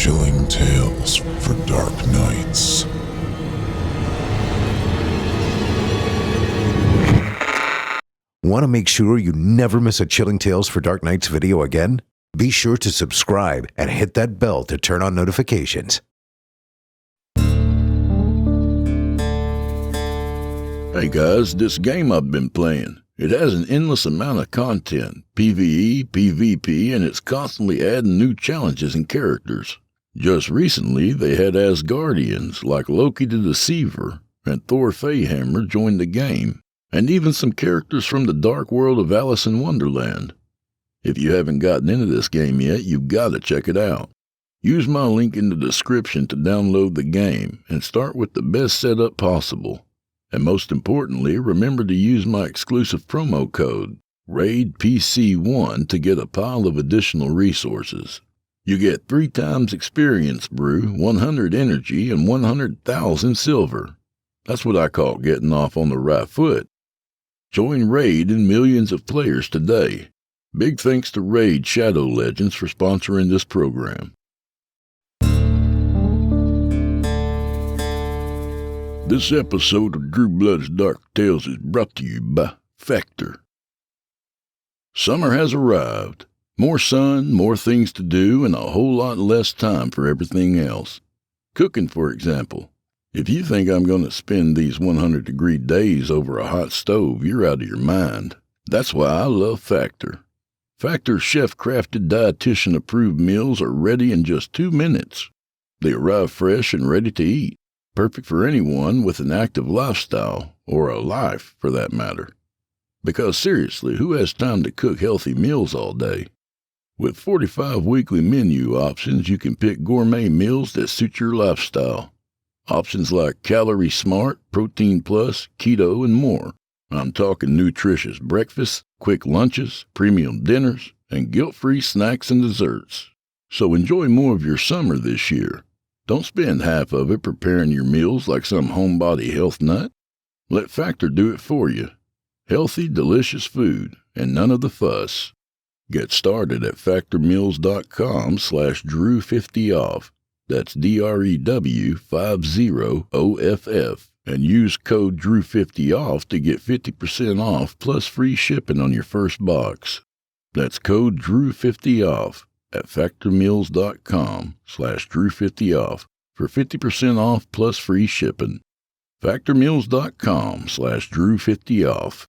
Chilling tales for dark nights. Want to make sure you never miss a Chilling Tales for Dark Nights video again? Be sure to subscribe and hit that bell to turn on notifications. Hey guys, this game I've been playing, it has an endless amount of content, PvE, PvP, and it's constantly adding new challenges and characters. Just recently, they had Asgardians like Loki the Deceiver and Thor Feyhammer join the game, and even some characters from the dark world of Alice in Wonderland. If you haven't gotten into this game yet, you've got to check it out. Use my link in the description to download the game and start with the best setup possible. And most importantly, remember to use my exclusive promo code, RAIDPC1, to get a pile of additional resources. You get 3 times experience brew, 100 energy, and 100,000 silver. That's what I call getting off on the right foot. Join Raid and millions of players today. Big thanks to Raid Shadow Legends for sponsoring this program. This episode of Drew Blood's Dark Tales is brought to you by Factor. Summer has arrived. More sun, more things to do, and a whole lot less time for everything else. Cooking, for example. If you think I'm going to spend these 100-degree days over a hot stove, you're out of your mind. That's why I love Factor. Factor's chef-crafted, dietitian-approved meals are ready in just 2 minutes. They arrive fresh and ready to eat. Perfect for anyone with an active lifestyle, or a life for that matter. Because seriously, who has time to cook healthy meals all day? With 45 weekly menu options, you can pick gourmet meals that suit your lifestyle. Options like Calorie Smart, Protein Plus, Keto, and more. I'm talking nutritious breakfasts, quick lunches, premium dinners, and guilt-free snacks and desserts. So enjoy more of your summer this year. Don't spend half of it preparing your meals like some homebody health nut. Let Factor do it for you. Healthy, delicious food, and none of the fuss. Get started at factormeals.com/Drew50off. That's DREW50OFF. And use code Drew50off to get 50% off plus free shipping on your first box. That's code Drew50off. At factormeals.com/Drew50off for 50% off plus free shipping. factormeals.com/Drew50off.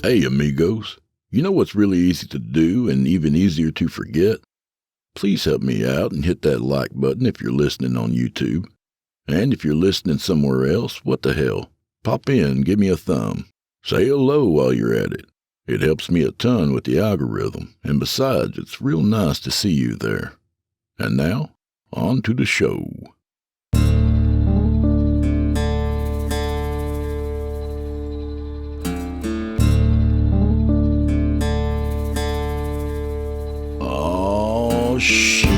Hey amigos, you know what's really easy to do and even easier to forget? Please help me out and hit that like button if you're listening on YouTube. And if you're listening somewhere else, what the hell? Pop in, give me a thumb. Say hello while you're at it. It helps me a ton with the algorithm, and besides, it's real nice to see you there. And now, on to the show. Oh, shit.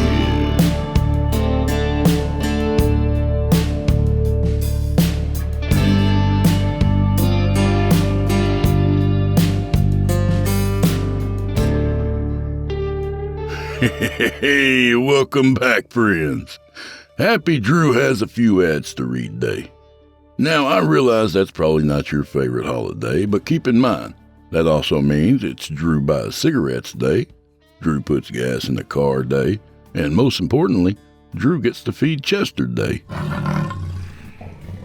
Hey, welcome back, friends. Happy Drew has a few ads to read day. Now, I realize that's probably not your favorite holiday, but keep in mind, that also means it's Drew buys cigarettes day, Drew puts gas in the car day, and most importantly, Drew gets to feed Chester day.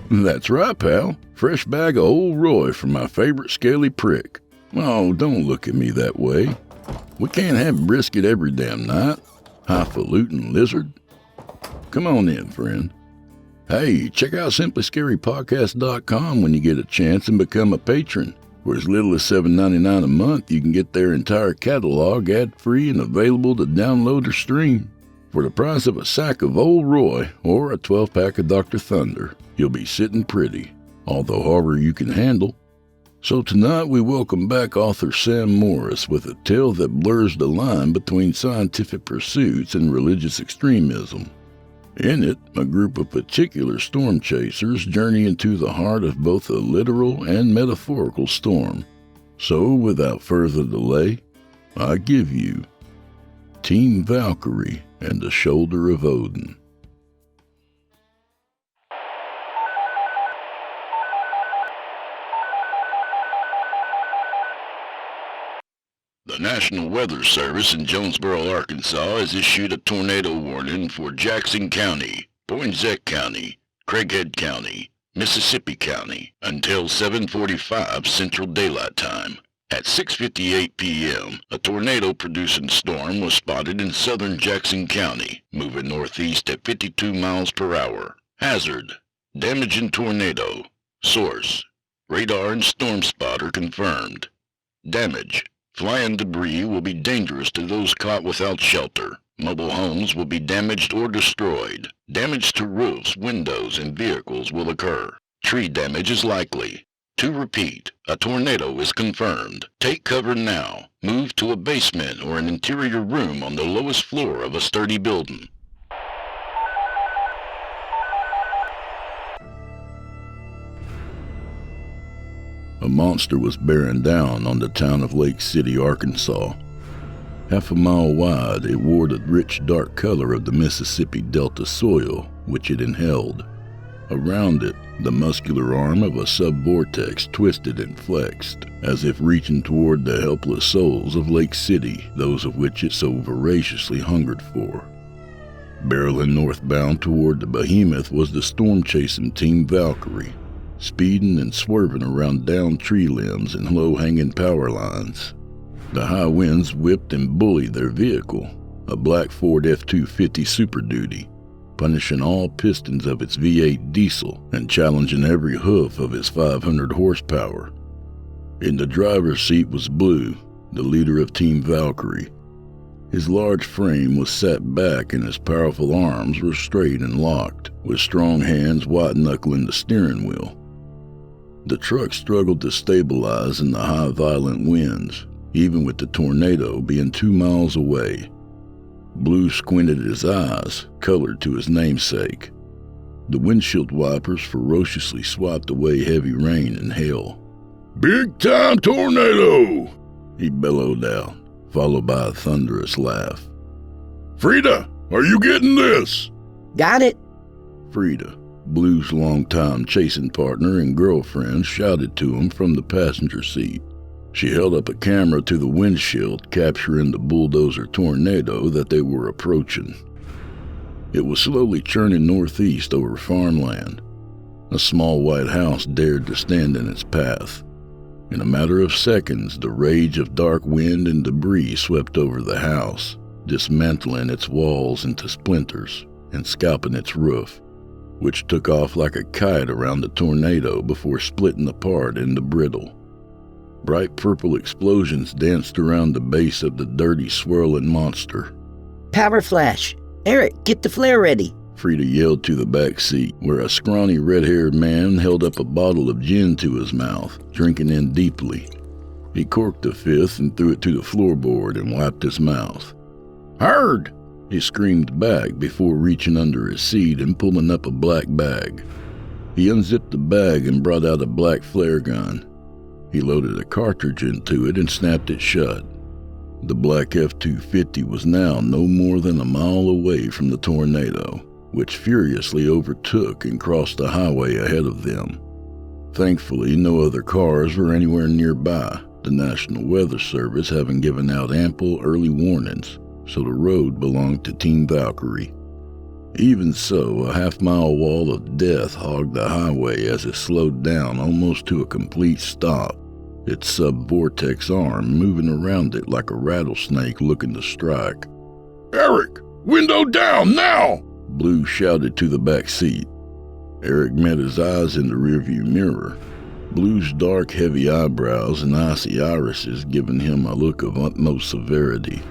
That's right, pal. Fresh bag of Old Roy from my favorite scaly prick. Oh, don't look at me that way. We can't have brisket every damn night. Highfalutin lizard. Come on in, friend. Hey, check out simplyscarypodcast.com when you get a chance and become a patron. For as little as $7.99 a month, you can get their entire catalog ad-free and available to download or stream. For the price of a sack of Old Roy or a 12-pack of Dr. Thunder, you'll be sitting pretty, although however you can handle. So tonight we welcome back author Sam Morris with a tale that blurs the line between scientific pursuits and religious extremism. In it, a group of particular storm chasers journey into the heart of both a literal and metaphorical storm. So, without further delay, I give you Team Valkyrie and the Shoulder of Odin. The National Weather Service in Jonesboro, Arkansas has issued a tornado warning for Jackson County, Poinsett County, Craighead County, Mississippi County until 7:45 Central Daylight Time. At 6:58 p.m., a tornado-producing storm was spotted in southern Jackson County, moving northeast at 52 miles per hour. Hazard: damaging tornado. Source: radar and storm spotter confirmed. Damage: flying debris will be dangerous to those caught without shelter. Mobile homes will be damaged or destroyed. Damage to roofs, windows, and vehicles will occur. Tree damage is likely. To repeat, a tornado is confirmed. Take cover now. Move to a basement or an interior room on the lowest floor of a sturdy building. A monster was bearing down on the town of Lake City, Arkansas. Half a mile wide, it wore the rich dark color of the Mississippi Delta soil, which it inhaled. Around it, the muscular arm of a sub-vortex twisted and flexed, as if reaching toward the helpless souls of Lake City, those of which it so voraciously hungered for. Barreling northbound toward the behemoth was the storm-chasing Team Valkyrie, speeding and swerving around downed tree limbs and low-hanging power lines. The high winds whipped and bullied their vehicle, a black Ford F-250 Super Duty, punishing all pistons of its V8 diesel and challenging every hoof of its 500 horsepower. In the driver's seat was Blue, the leader of Team Valkyrie. His large frame was set back and his powerful arms were straight and locked, with strong hands white-knuckling the steering wheel. The truck struggled to stabilize in the high violent winds, even with the tornado being 2 miles away. Blue squinted his eyes, colored to his namesake. The windshield wipers ferociously swiped away heavy rain and hail. "Big-time tornado!" he bellowed out, followed by a thunderous laugh. "Frida, are you getting this?" Got it. Frida, Blue's longtime chasing partner and girlfriend, shouted to him from the passenger seat. She held up a camera to the windshield, capturing the bulldozer tornado that they were approaching. It was slowly churning northeast over farmland. A small white house dared to stand in its path. In a matter of seconds, the rage of dark wind and debris swept over the house, dismantling its walls into splinters and scalping its roof, which took off like a kite around the tornado before splitting apart into brittle. Bright purple explosions danced around the base of the dirty, swirling monster. Power flash. Eric, get the flare ready. Frida yelled to the back seat, where a scrawny red-haired man held up a bottle of gin to his mouth, drinking in deeply. He corked a fifth and threw it to the floorboard and wiped his mouth. "Heard!" he screamed back before reaching under his seat and pulling up a black bag. He unzipped the bag and brought out a black flare gun. He loaded a cartridge into it and snapped it shut. The black F-250 was now no more than a mile away from the tornado, which furiously overtook and crossed the highway ahead of them. Thankfully, no other cars were anywhere nearby, the National Weather Service having given out ample early warnings, so the road belonged to Team Valkyrie. Even so, a half-mile wall of death hogged the highway as it slowed down almost to a complete stop, its sub-vortex arm moving around it like a rattlesnake looking to strike. "Eric, window down, now!" Blue shouted to the back seat. Eric met his eyes in the rearview mirror, Blue's dark, heavy eyebrows and icy irises giving him a look of utmost severity.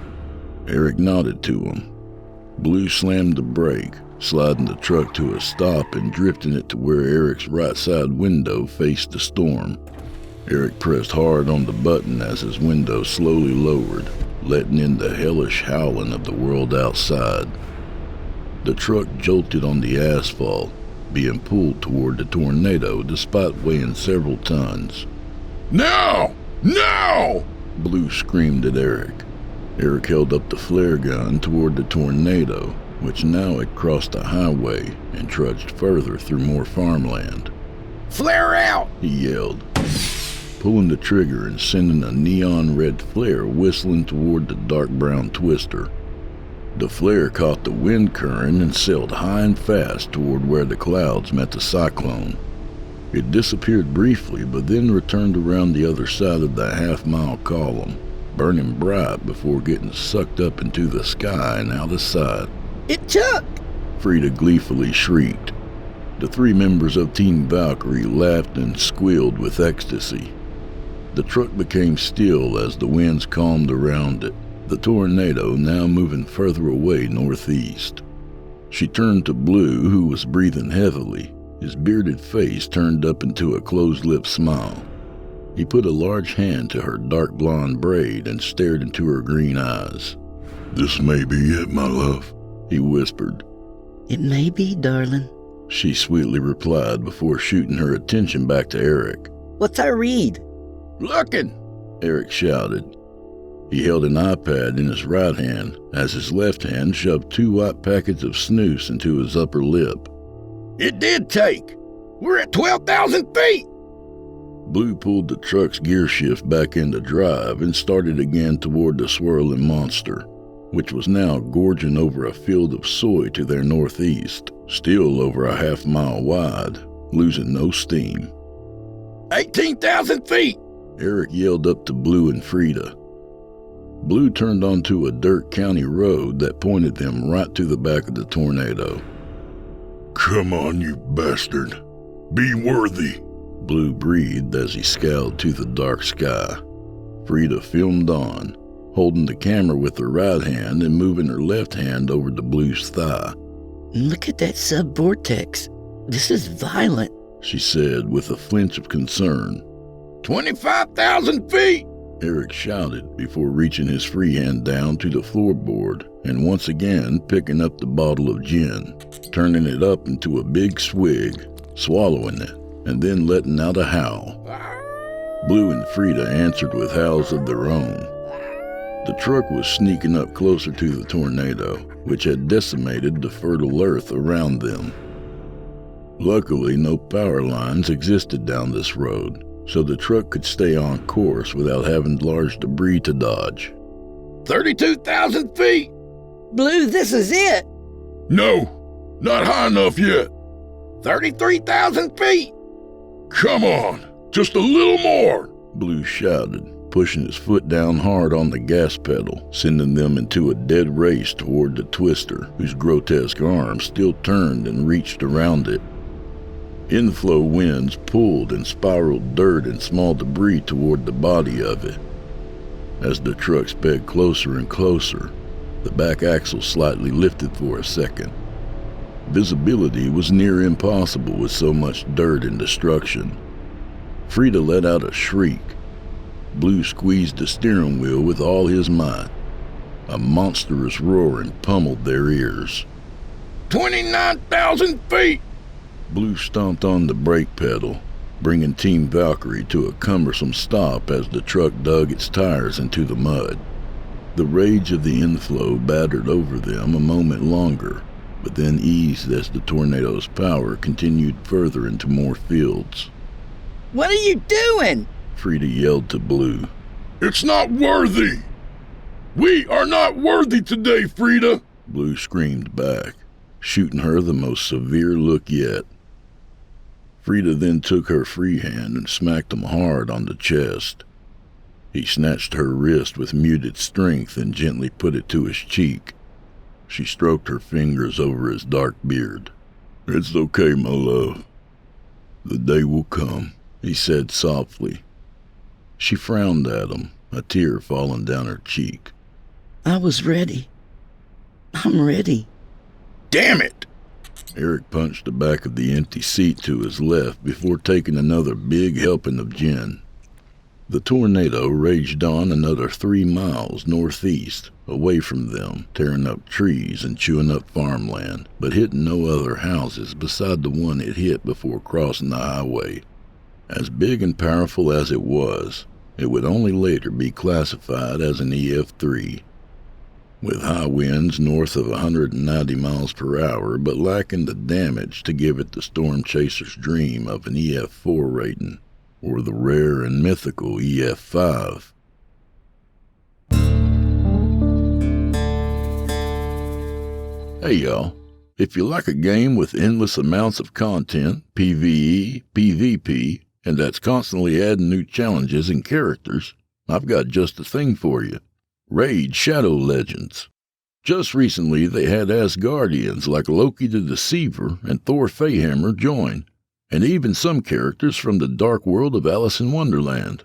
Eric nodded to him. Blue slammed the brake, sliding the truck to a stop and drifting it to where Eric's right side window faced the storm. Eric pressed hard on the button as his window slowly lowered, letting in the hellish howling of the world outside. The truck jolted on the asphalt, being pulled toward the tornado despite weighing several tons. "Now! Now!" Blue screamed at Eric. Eric held up the flare gun toward the tornado, which now had crossed the highway and trudged further through more farmland. Flare out! He yelled, pulling the trigger and sending a neon red flare whistling toward the dark brown twister. The flare caught the wind current and sailed high and fast toward where the clouds met the cyclone. It disappeared briefly, but then returned around the other side of the half-mile column, burning bright before getting sucked up into the sky and out of sight. It took! Frida gleefully shrieked. The three members of Team Valkyrie laughed and squealed with ecstasy. The truck became still as the winds calmed around it, the tornado now moving further away northeast. She turned to Blue, who was breathing heavily, his bearded face turned up into a closed-lipped smile. He put a large hand to her dark blonde braid and stared into her green eyes. This may be it, my love, he whispered. It may be, darling. She sweetly replied before shooting her attention back to Eric. What's I read? Looking! Eric shouted. He held an iPad in his right hand as his left hand shoved 2 white packets of snus into his upper lip. It did take! We're at 12,000 feet! Blue pulled the truck's gear shift back into drive and started again toward the swirling monster, which was now gorging over a field of soy to their northeast, still over a half-mile wide, losing no steam. 18,000 feet! Eric yelled up to Blue and Frida. Blue turned onto a dirt county road that pointed them right to the back of the tornado. Come on, you bastard. Be worthy. Blue breathed as he scowled to the dark sky. Frida filmed on, holding the camera with her right hand and moving her left hand over the Blue's thigh. Look at that sub-vortex. This is violent, she said with a flinch of concern. 25,000 feet! Eric shouted before reaching his free hand down to the floorboard and once again picking up the bottle of gin, turning it up into a big swig, swallowing it, and then letting out a howl. Blue and Frida answered with howls of their own. The truck was sneaking up closer to the tornado, which had decimated the fertile earth around them. Luckily, no power lines existed down this road, so the truck could stay on course without having large debris to dodge. 32,000 feet! Blue, this is it! No, not high enough yet. 33,000 feet! Come on, just a little more, Blue shouted, pushing his foot down hard on the gas pedal, sending them into a dead race toward the twister, whose grotesque arm still turned and reached around it. Inflow winds pulled and spiraled dirt and small debris toward the body of it. As the truck sped closer and closer, the back axle slightly lifted for a second. Visibility was near impossible with so much dirt and destruction. Frida let out a shriek. Blue squeezed the steering wheel with all his might. A monstrous roaring pummeled their ears. 29,000 feet! Blue stomped on the brake pedal, bringing Team Valkyrie to a cumbersome stop as the truck dug its tires into the mud. The rage of the inflow battered over them a moment longer, but then eased as the tornado's power continued further into more fields. What are you doing? Frida yelled to Blue. It's not worthy. We are not worthy today, Frida, Blue screamed back, shooting her the most severe look yet. Frida then took her free hand and smacked him hard on the chest. He snatched her wrist with muted strength and gently put it to his cheek. She stroked her fingers over his dark beard. It's okay, my love. The day will come, he said softly. She frowned at him, a tear falling down her cheek. I was ready. I'm ready. Damn it! Eric punched the back of the empty seat to his left before taking another big helping of gin. The tornado raged on another 3 miles northeast, away from them, tearing up trees and chewing up farmland, but hitting no other houses beside the one it hit before crossing the highway. As big and powerful as it would only later be classified as an EF3, with high winds north of 190 miles per hour, but lacking the damage to give it the storm chaser's dream of an EF4 rating, or the rare and mythical EF5. Hey y'all, if you like a game with endless amounts of content, PvE, PvP, and that's constantly adding new challenges and characters, I've got just the thing for you. Raid Shadow Legends. Just recently they had Asgardians like Loki the Deceiver and Thor Feyhammer join, and even some characters from the dark world of Alice in Wonderland.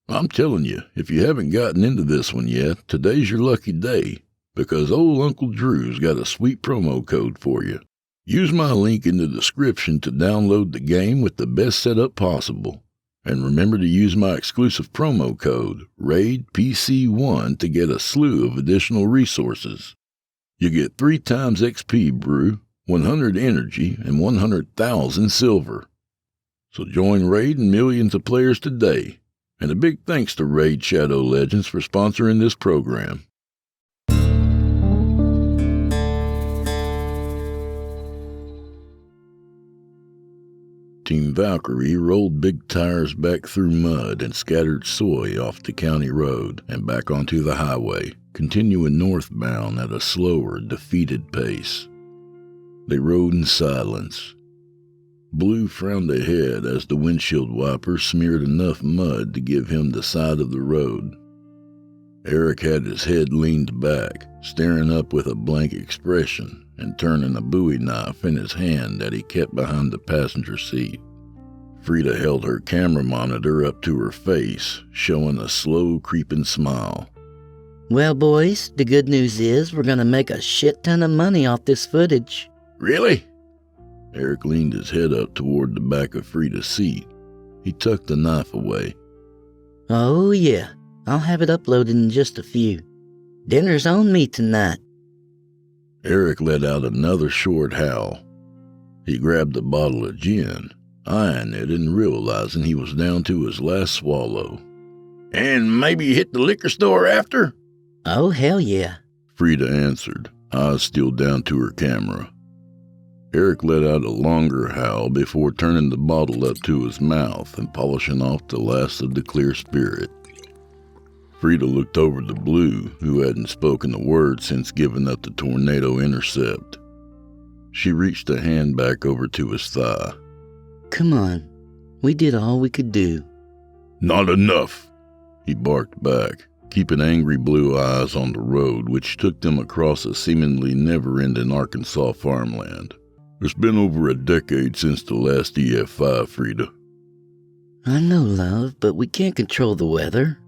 I'm telling you, if you haven't gotten into this one yet, today's your lucky day, because old Uncle Drew's got a sweet promo code for you. Use my link in the description to download the game with the best setup possible. And remember to use my exclusive promo code, RAIDPC1, to get a slew of additional resources. You get 3 times XP brew, 100 energy, and 100,000 silver. So join Raid and millions of players today. And a big thanks to Raid Shadow Legends for sponsoring this program. Team Valkyrie rolled big tires back through mud and scattered soy off the county road and back onto the highway, continuing northbound at a slower, defeated pace. They rode in silence. Blue frowned ahead as the windshield wiper smeared enough mud to give him the side of the road. Eric had his head leaned back, staring up with a blank expression and turning a bowie knife in his hand that he kept behind the passenger seat. Frida held her camera monitor up to her face, showing a slow creeping smile. Well, boys, the good news is we're gonna make a shit ton of money off this footage. Really? Eric leaned his head up toward the back of Frida's seat. He tucked the knife away. Oh yeah, I'll have it uploaded in just a few. Dinner's on me tonight. Eric let out another short howl. He grabbed a bottle of gin, eyeing it and realizing he was down to his last swallow. And maybe hit the liquor store after? Oh, hell yeah. Frida answered, eyes still down to her camera. Eric let out a longer howl before turning the bottle up to his mouth and polishing off the last of the clear spirit. Frida looked over to Blue, who hadn't spoken a word since giving up the tornado intercept. She reached a hand back over to his thigh. Come on, we did all we could do. Not enough, he barked back, keeping angry blue eyes on the road which took them across a seemingly never-ending Arkansas farmland. It's been over a decade since the last EF5, Frida. I know, love, but we can't control the weather.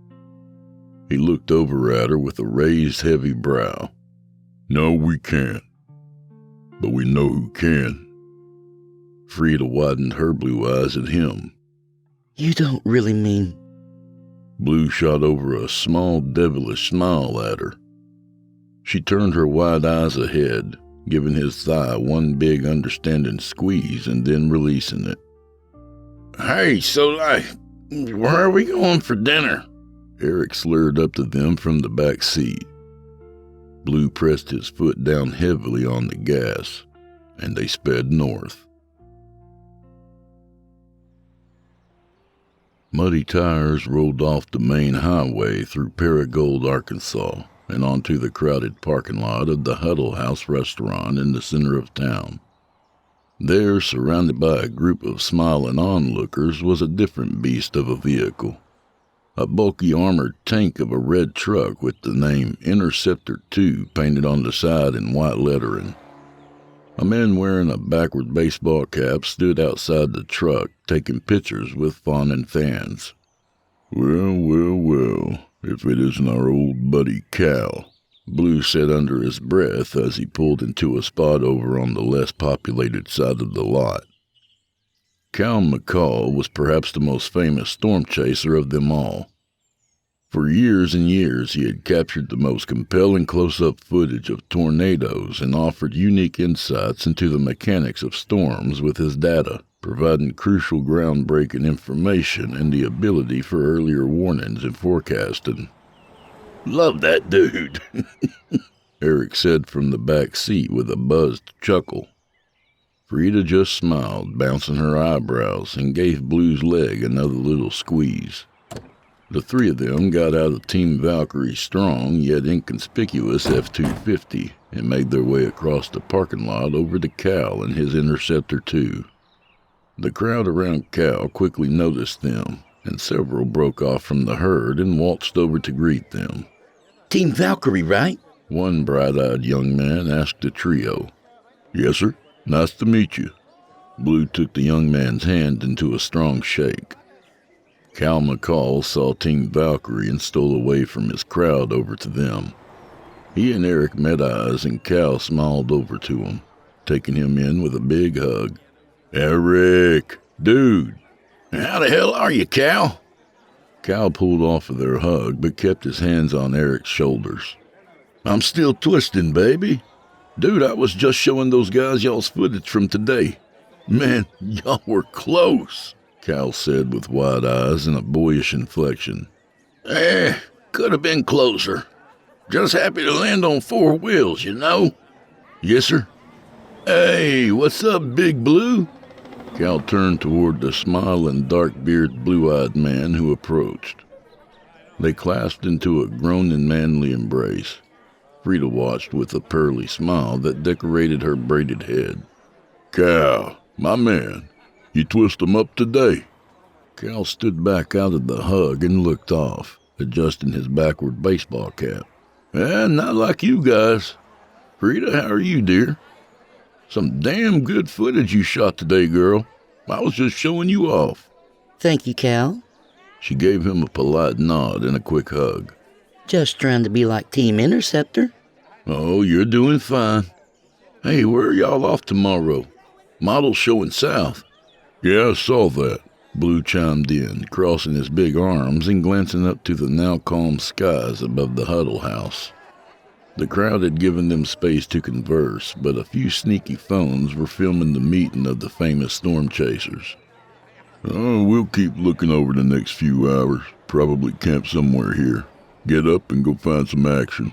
He looked over at her with a raised, heavy brow. No, we can't. But we know who can. Frida widened her blue eyes at him. You don't really mean... Blue shot over a small, devilish smile at her. She turned her wide eyes ahead, giving his thigh one big, understanding squeeze and then releasing it. Hey, so, where are we going for dinner? Eric slurred up to them from the back seat. Blue pressed his foot down heavily on the gas, and they sped north. Muddy tires rolled off the main highway through Paragould, Arkansas, and onto the crowded parking lot of the Huddle House restaurant in the center of town. There, surrounded by a group of smiling onlookers, was a different beast of a vehicle. A bulky armored tank of a red truck with the name Interceptor 2 painted on the side in white lettering. A man wearing a backward baseball cap stood outside the truck, taking pictures with fawning fans. Well, if it isn't our old buddy Cal, Blue said under his breath as he pulled into a spot over on the less populated side of the lot. Cal McCall was perhaps the most famous storm chaser of them all. For years and years, he had captured the most compelling close-up footage of tornadoes and offered unique insights into the mechanics of storms with his data, providing crucial groundbreaking information and the ability for earlier warnings and forecasting. Love that dude. Eric said from the back seat with a buzzed chuckle. Frida just smiled, bouncing her eyebrows, and gave Blue's leg another little squeeze. The three of them got out of Team Valkyrie's strong yet inconspicuous F-250 and made their way across the parking lot over to Cal and his Interceptor 2. The crowd around Cal quickly noticed them, and several broke off from the herd and waltzed over to greet them. Team Valkyrie, right? One bright-eyed young man asked the trio. "Yes, sir. Nice to meet you." Blue took the young man's hand into a strong shake. Cal McCall saw Team Valkyrie and stole away from his crowd over to them. He and Eric met eyes, and Cal smiled over to him, taking him in with a big hug. "Eric, dude." How the hell are you, Cal? Cal pulled off of their hug, but kept his hands on Eric's shoulders. "I'm still twisting, baby. Dude, I was just showing those guys y'all's footage from today. Man, y'all were close," Cal said with wide eyes and a boyish inflection. Could have been closer. Just happy to land on four wheels, you know? "Yes, sir." "Hey, what's up, Big Blue?" Cal turned toward the smiling, dark-bearded, blue-eyed man who approached. They clasped into a groaning, manly embrace. Frida watched with a pearly smile that decorated her braided head. "Cal, my man, you twist 'em up today." Cal stood back out of the hug and looked off, adjusting his backward baseball cap. Not like you guys. Frida, how are you, dear? Some damn good footage you shot today, girl. I was just showing you off." Thank you, Cal. She gave him a polite nod and a quick hug. Just trying to be like Team Interceptor. "Oh, you're doing fine. Hey, where are y'all off tomorrow? Model's showing south." "Yeah, I saw that," Blue chimed in, crossing his big arms and glancing up to the now calm skies above the huddle house. The crowd had given them space to converse, but a few sneaky phones were filming the meeting of the famous storm chasers. "We'll keep looking over the next few hours. Probably camp somewhere here. Get up and go find some action."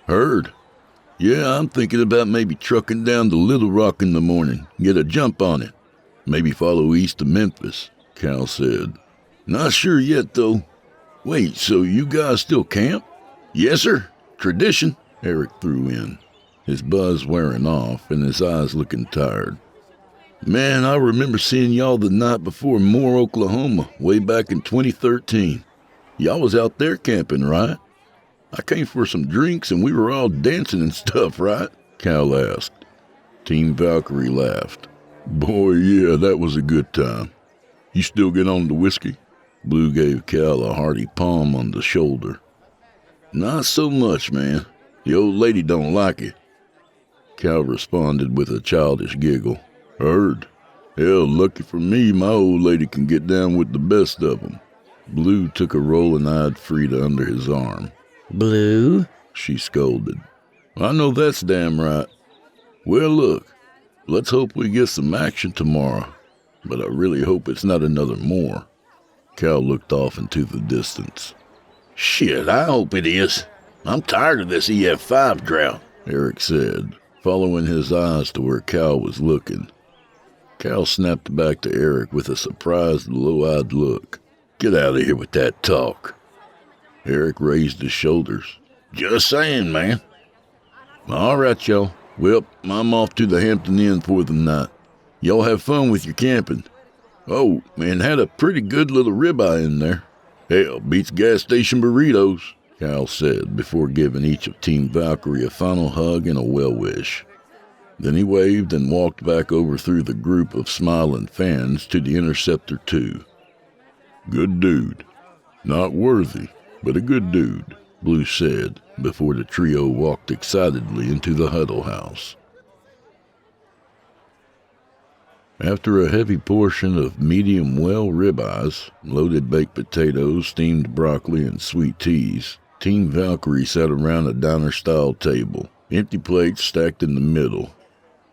"Heard. Yeah, I'm thinking about maybe trucking down to Little Rock in the morning, get a jump on it. Maybe follow east to Memphis," Cal said. "Not sure yet, though. Wait, so you guys still camp?" "Yes, sir. Tradition," Eric threw in, his buzz wearing off and his eyes looking tired. "Man, I remember seeing y'all the night before Moore, Oklahoma, way back in 2013. Y'all was out there camping, right? I came for some drinks and we were all dancing and stuff, right?" Cal asked. Team Valkyrie laughed. "Boy, yeah, that was a good time. You still get on the whiskey?" Blue gave Cal a hearty palm on the shoulder. "Not so much, man. The old lady don't like it." Cal responded with a childish giggle. "Heard. Hell, lucky for me, my old lady can get down with the best of 'em." Blue took a rolling-eyed Frida under his arm. Blue? She scolded. "I know that's damn right. Well, look, let's hope we get some action tomorrow, but I really hope it's not another Moore." Cal looked off into the distance. "Shit, I hope it is. I'm tired of this EF5 drought," Eric said, following his eyes to where Cal was looking. Cal snapped back to Eric with a surprised, low-eyed look. "Get out of here with that talk." Eric raised his shoulders. "Just saying, man." "All right, y'all. Well, I'm off to the Hampton Inn for the night. Y'all have fun with your camping. Oh, and had a pretty good little ribeye in there. Hell, beats gas station burritos," Cal said before giving each of Team Valkyrie a final hug and a well-wish. Then he waved and walked back over through the group of smiling fans to the Interceptor 2. "Good dude. Not worthy, but a good dude," Blue said before the trio walked excitedly into the huddle house. After a heavy portion of medium well ribeyes, loaded baked potatoes, steamed broccoli, and sweet teas, Team Valkyrie sat around a diner-style table, empty plates stacked in the middle.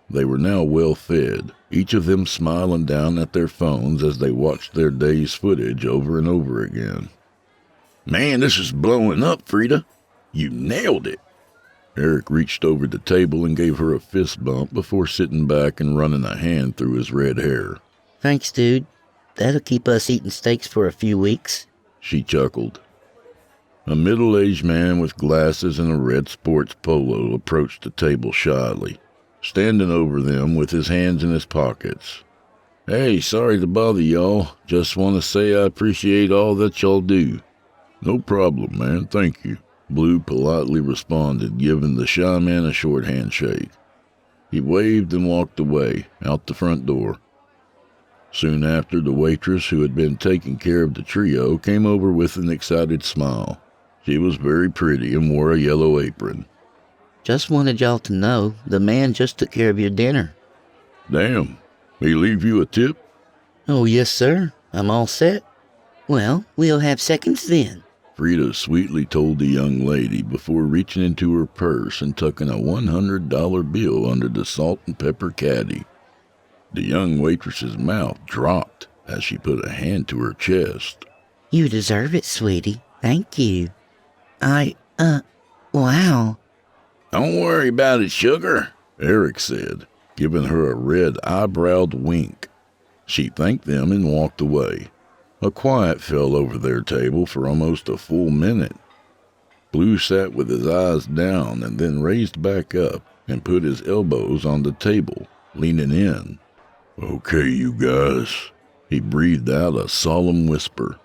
They were now well fed, each of them smiling down at their phones as they watched their day's footage over and over again. "Man, this is blowing up, Frida. You nailed it." Eric reached over the table and gave her a fist bump before sitting back and running a hand through his red hair. Thanks, dude. That'll keep us eating steaks for a few weeks. She chuckled. A middle-aged man with glasses and a red sports polo approached the table shyly, standing over them with his hands in his pockets. "Hey, sorry to bother y'all. Just want to say I appreciate all that y'all do." "No problem, man. Thank you," Blue politely responded, giving the shy man a short handshake. He waved and walked away, out the front door. Soon after, the waitress who had been taking care of the trio came over with an excited smile. She was very pretty and wore a yellow apron. Just wanted y'all to know the man just took care of your dinner. "Damn. He leave you a tip?" Oh, yes, sir. I'm all set. Well, we'll have seconds then. Frida sweetly told the young lady before reaching into her purse and tucking a $100 bill under the salt and pepper caddy. The young waitress's mouth dropped as she put a hand to her chest. You deserve it, sweetie. Thank you. Wow. Don't worry about it, sugar, Eric said, giving her a red eyebrowed wink. She thanked them and walked away. A quiet fell over their table for almost a full minute. Blue sat with his eyes down and then raised back up and put his elbows on the table, leaning in. "Okay, you guys," he breathed out a solemn whisper.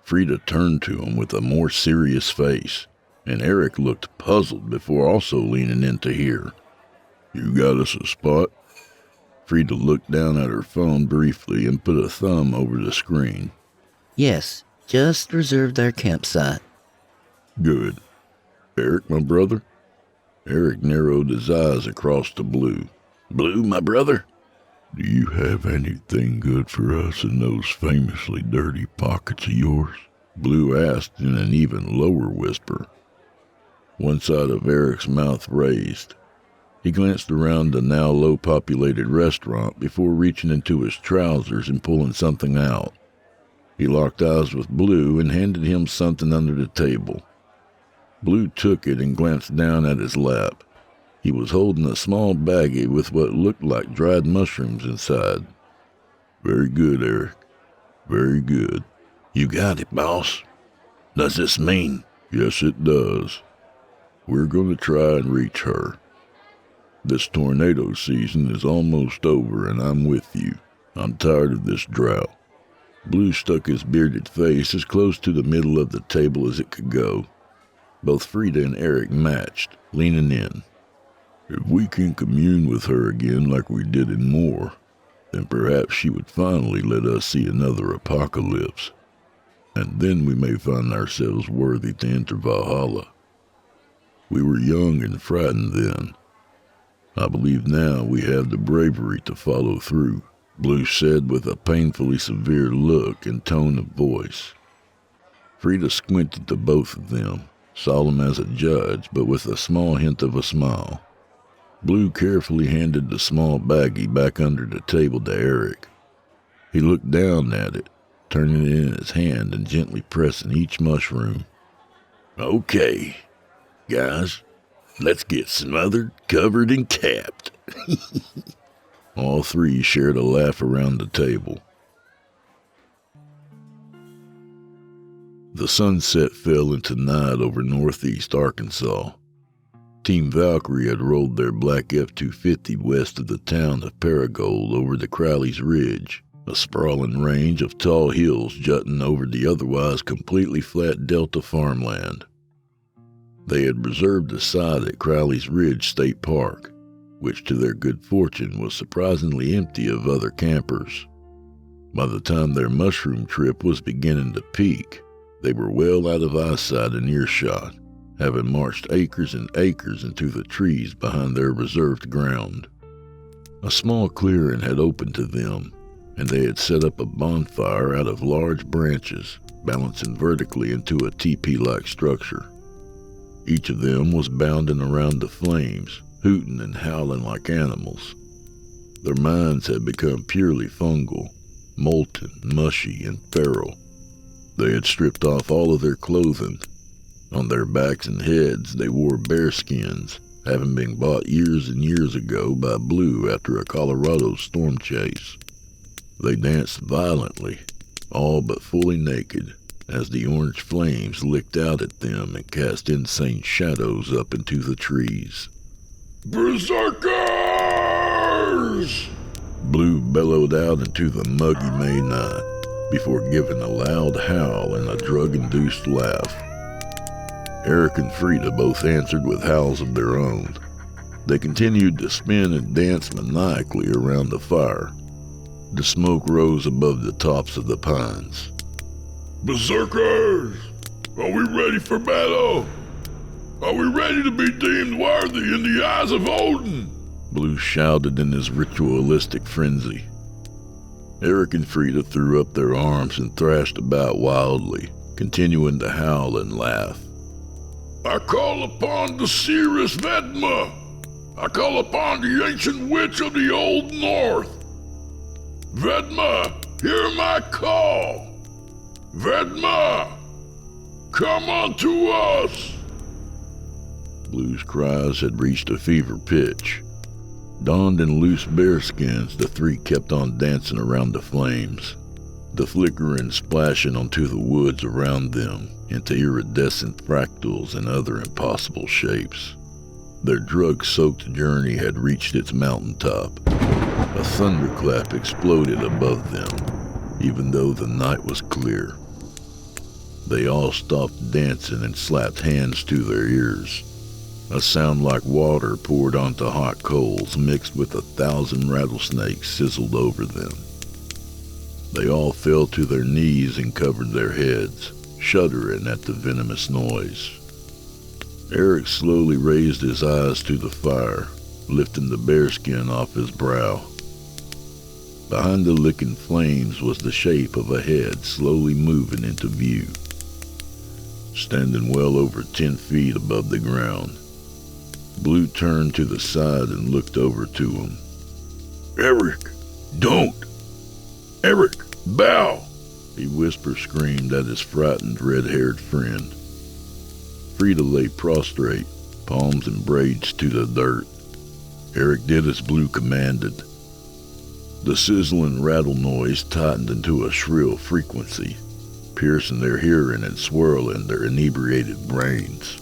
Frida turned to him with a more serious face, and Eric looked puzzled before also leaning in to hear. "You got us a spot?" Frida looked down at her phone briefly and put a thumb over the screen. Yes, just reserved our campsite. "Good. Eric, my brother?" Eric narrowed his eyes across to Blue. Blue, my brother? "Do you have anything good for us in those famously dirty pockets of yours?" Blue asked in an even lower whisper. One side of Eric's mouth raised. He glanced around the now low-populated restaurant before reaching into his trousers and pulling something out. He locked eyes with Blue and handed him something under the table. Blue took it and glanced down at his lap. He was holding a small baggie with what looked like dried mushrooms inside. "Very good, Eric. Very good." You got it, boss. Does this mean? "Yes, it does. We're going to try and reach her. This tornado season is almost over, and I'm with you. I'm tired of this drought." Blue stuck his bearded face as close to the middle of the table as it could go. Both Frida and Eric matched, leaning in. "If we can commune with her again like we did in Moore, then perhaps she would finally let us see another apocalypse. And then we may find ourselves worthy to enter Valhalla. We were young and frightened then. I believe now we have the bravery to follow through," Blue said with a painfully severe look and tone of voice. Frida squinted to both of them, solemn as a judge, but with a small hint of a smile. Blue carefully handed the small baggie back under the table to Eric. He looked down at it, turning it in his hand and gently pressing each mushroom. Okay, guys, let's get smothered, covered, and capped. All three shared a laugh around the table. The sunset fell into night over northeast Arkansas. Team Valkyrie had rolled their black F-250 west of the town of Paragould over the Crowley's Ridge, a sprawling range of tall hills jutting over the otherwise completely flat delta farmland. They had reserved a site at Crowley's Ridge State Park, which to their good fortune was surprisingly empty of other campers. By the time their mushroom trip was beginning to peak, they were well out of eyesight and earshot, having marched acres and acres into the trees behind their reserved ground. A small clearing had opened to them, and they had set up a bonfire out of large branches, balancing vertically into a teepee-like structure. Each of them was bounding around the flames, hooting and howling like animals. Their minds had become purely fungal, molten, mushy, and feral. They had stripped off all of their clothing. On their backs and heads they wore bearskins, having been bought years and years ago by Blue after a Colorado storm chase. They danced violently, all but fully naked, as the orange flames licked out at them and cast insane shadows up into the trees. Berserkers! Blue bellowed out into the muggy May night before giving a loud howl and a drug-induced laugh. Eric and Frida both answered with howls of their own. They continued to spin and dance maniacally around the fire. The smoke rose above the tops of the pines. Berserkers! Are we ready for battle? Are we ready to be deemed worthy in the eyes of Odin? Blue shouted in his ritualistic frenzy. Eric and Frida threw up their arms and thrashed about wildly, continuing to howl and laugh. I call upon the seeress Vedma. I call upon the ancient witch of the Old North. Vedma, hear my call. Vedma, come unto us. Blue's cries had reached a fever pitch. Donned in loose bearskins, the three kept on dancing around the flames, the flickering splashing onto the woods around them into iridescent fractals and other impossible shapes. Their drug-soaked journey had reached its mountaintop. A thunderclap exploded above them, even though the night was clear. They all stopped dancing and slapped hands to their ears. A sound like water poured onto hot coals mixed with 1,000 rattlesnakes sizzled over them. They all fell to their knees and covered their heads, shuddering at the venomous noise. Eric slowly raised his eyes to the fire, lifting the bearskin off his brow. Behind the licking flames was the shape of a head slowly moving into view. Standing well over 10 feet above the ground, Blue turned to the side and looked over to him. Eric, don't! Eric, bow! He whisper-screamed at his frightened red-haired friend. Frida lay prostrate, palms and braids to the dirt. Eric did as Blue commanded. The sizzling rattle noise tightened into a shrill frequency, piercing their hearing and swirling their inebriated brains.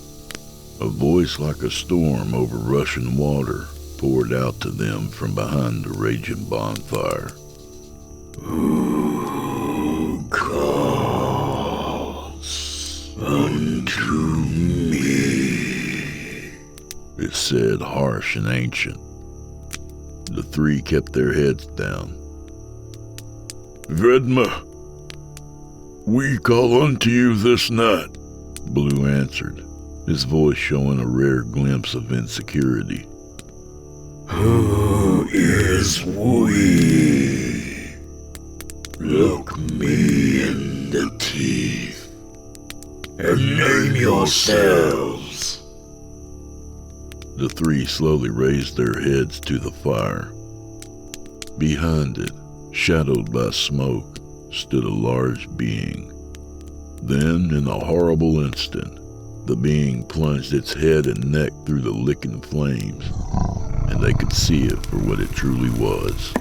A voice like a storm over rushing water poured out to them from behind the raging bonfire. Who calls unto me? It said, harsh and ancient. The three kept their heads down. Vedma, we call unto you this night, Blue answered, his voice showing a rare glimpse of insecurity. Who is we? Look me in the teeth and name yourselves. The three slowly raised their heads to the fire. Behind it, shadowed by smoke, stood a large being. Then, in a horrible instant, the being plunged its head and neck through the licking flames, and they could see it for what it truly was.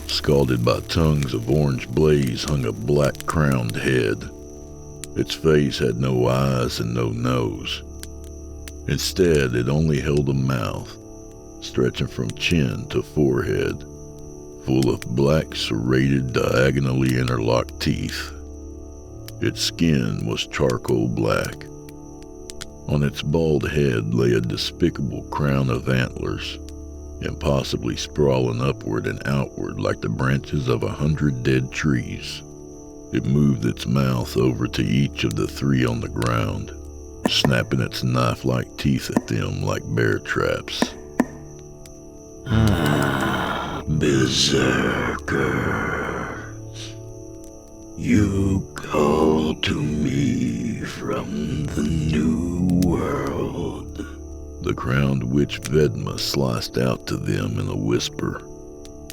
Scalded by tongues of orange blaze hung a black-crowned head. Its face had no eyes and no nose. Instead, it only held a mouth, stretching from chin to forehead, full of black, serrated, diagonally interlocked teeth. Its skin was charcoal black. On its bald head lay a despicable crown of antlers, impossibly sprawling upward and outward like the branches of 100 dead trees. It moved its mouth over to each of the three on the ground, snapping its knife-like teeth at them like bear traps. Berserkers, you call to me from the new world. The crowned witch Vedma sliced out to them in a whisper.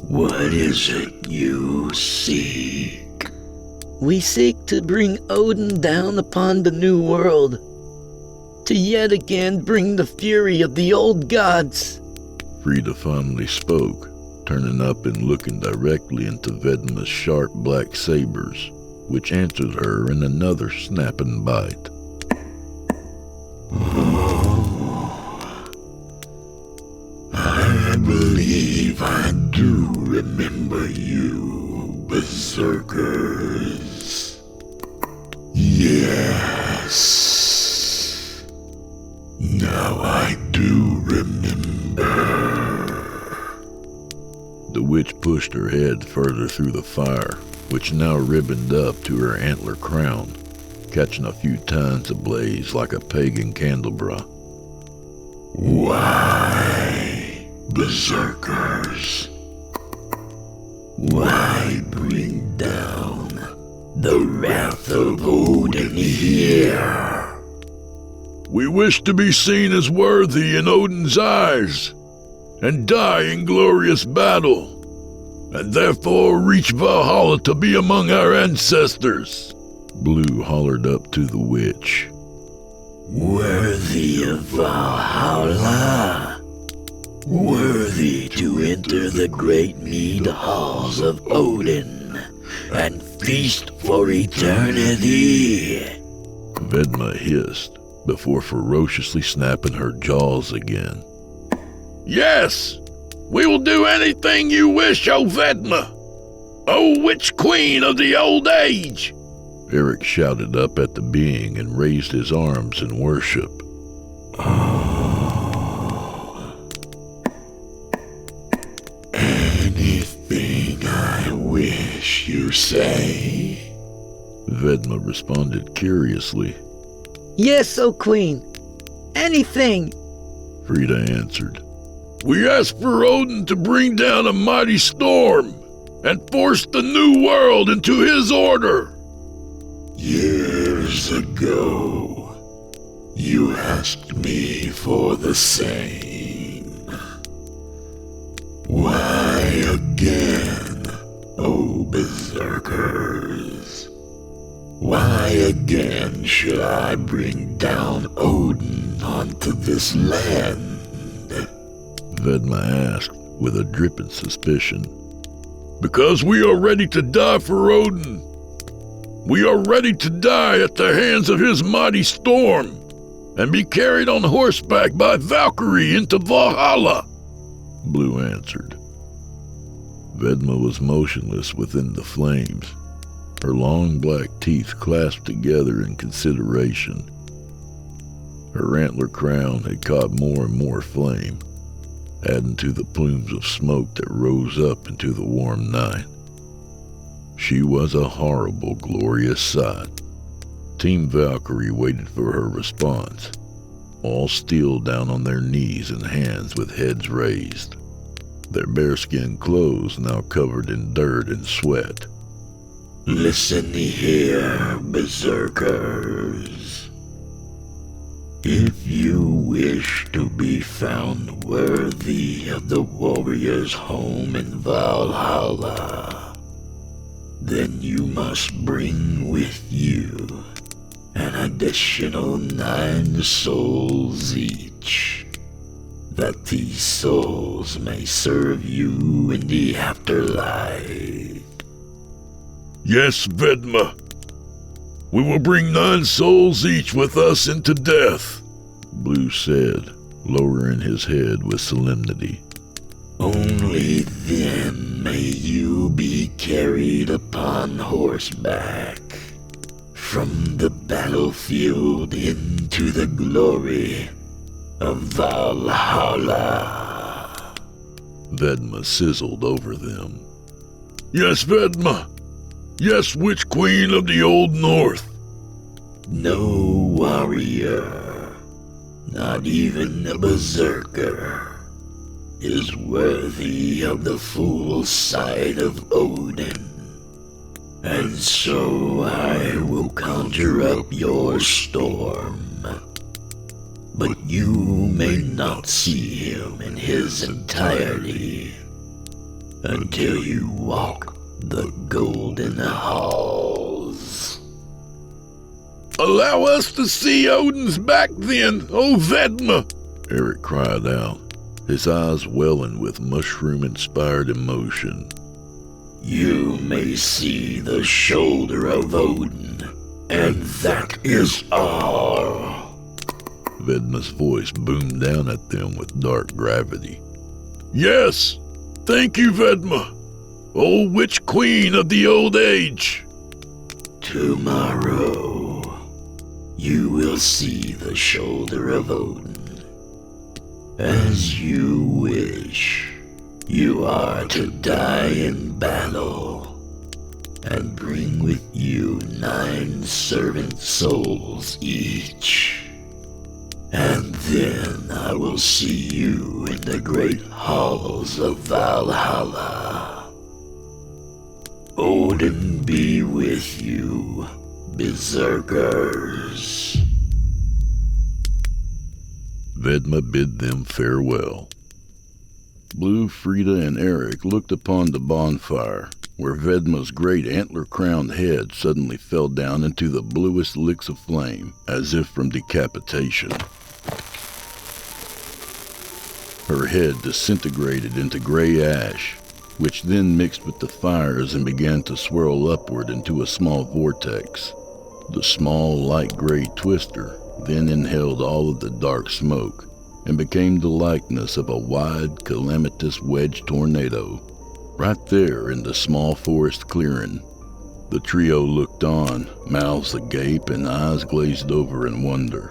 What is it you seek? We seek to bring Odin down upon the new world. to yet again bring the fury of the old gods. Frida finally spoke, turning up and looking directly into Vedma's sharp black sabers, which answered her in another snapping bite. I believe I do remember you, berserkers. Yes. Now I do remember. The witch pushed her head further through the fire, which now ribboned up to her antler crown, catching a few tines ablaze like a pagan candelabra. Why, berserkers? Why bring down the wrath of Odin here? We wish to be seen as worthy in Odin's eyes, and die in glorious battle, and therefore reach Valhalla to be among our ancestors, Blue hollered up to the witch. Worthy of Valhalla, worthy to enter the great mead halls of Odin and feast for eternity. Vedma hissed before ferociously snapping her jaws again. Yes! We will do anything you wish, O Vedma! O witch queen of the old age! Eric shouted up at the being and raised his arms in worship. Anything I wish, you say? Vedma responded curiously. Yes, O Queen. Anything. Frida answered. We ask for Odin to bring down a mighty storm and force the new world into his order. Years ago, you asked me for the same. Why again, O berserkers? Why again should I bring down Odin onto this land? Vedma asked with a dripping suspicion. Because we are ready to die for Odin. We are ready to die at the hands of his mighty storm and be carried on horseback by Valkyrie into Valhalla, Blue answered. Vedma was motionless within the flames, her long black teeth clasped together in consideration. Her antler crown had caught more and more flame, adding to the plumes of smoke that rose up into the warm night. She was a horrible, glorious sight. Team Valkyrie waited for her response, all still down on their knees and hands with heads raised, their bearskin clothes now covered in dirt and sweat. Listen here, berserkers. If you wish to be found worthy of the warrior's home in Valhalla, then you must bring with you an additional 9 souls each, that these souls may serve you in the afterlife. Yes, Vedma. We will bring 9 souls each with us into death, Blue said, lowering his head with solemnity. Only then may you be carried upon horseback from the battlefield into the glory of Valhalla. Vedma sizzled over them. Yes, Vedma. Yes, witch queen of the old north. No warrior, not even a berserker, is worthy of the full sight of Odin. And so I will conjure up your storm. But you may not see him in his entirety until you walk the golden halls. Allow us to see Odin's back then, oh Vedma! Eric cried out, his eyes welling with mushroom-inspired emotion. You may see the shoulder of Odin, and that is all. Vedma's voice boomed down at them with dark gravity. Yes! Thank you, Vedma! Old witch queen of the old age! Tomorrow, you will see the shoulder of Odin. As you wish, you are to die in battle, and bring with you 9 servant souls each. And then I will see you in the great halls of Valhalla. Odin be with you, berserkers. Vedma bid them farewell. Blue, Frida, and Eric looked upon the bonfire, where Vedma's great antler-crowned head suddenly fell down into the bluest licks of flame, as if from decapitation. Her head disintegrated into gray ash, which then mixed with the fires and began to swirl upward into a small vortex. The small, light gray twister then inhaled all of the dark smoke and became the likeness of a wide, calamitous wedge tornado, right there in the small forest clearing. The trio looked on, mouths agape and eyes glazed over in wonder.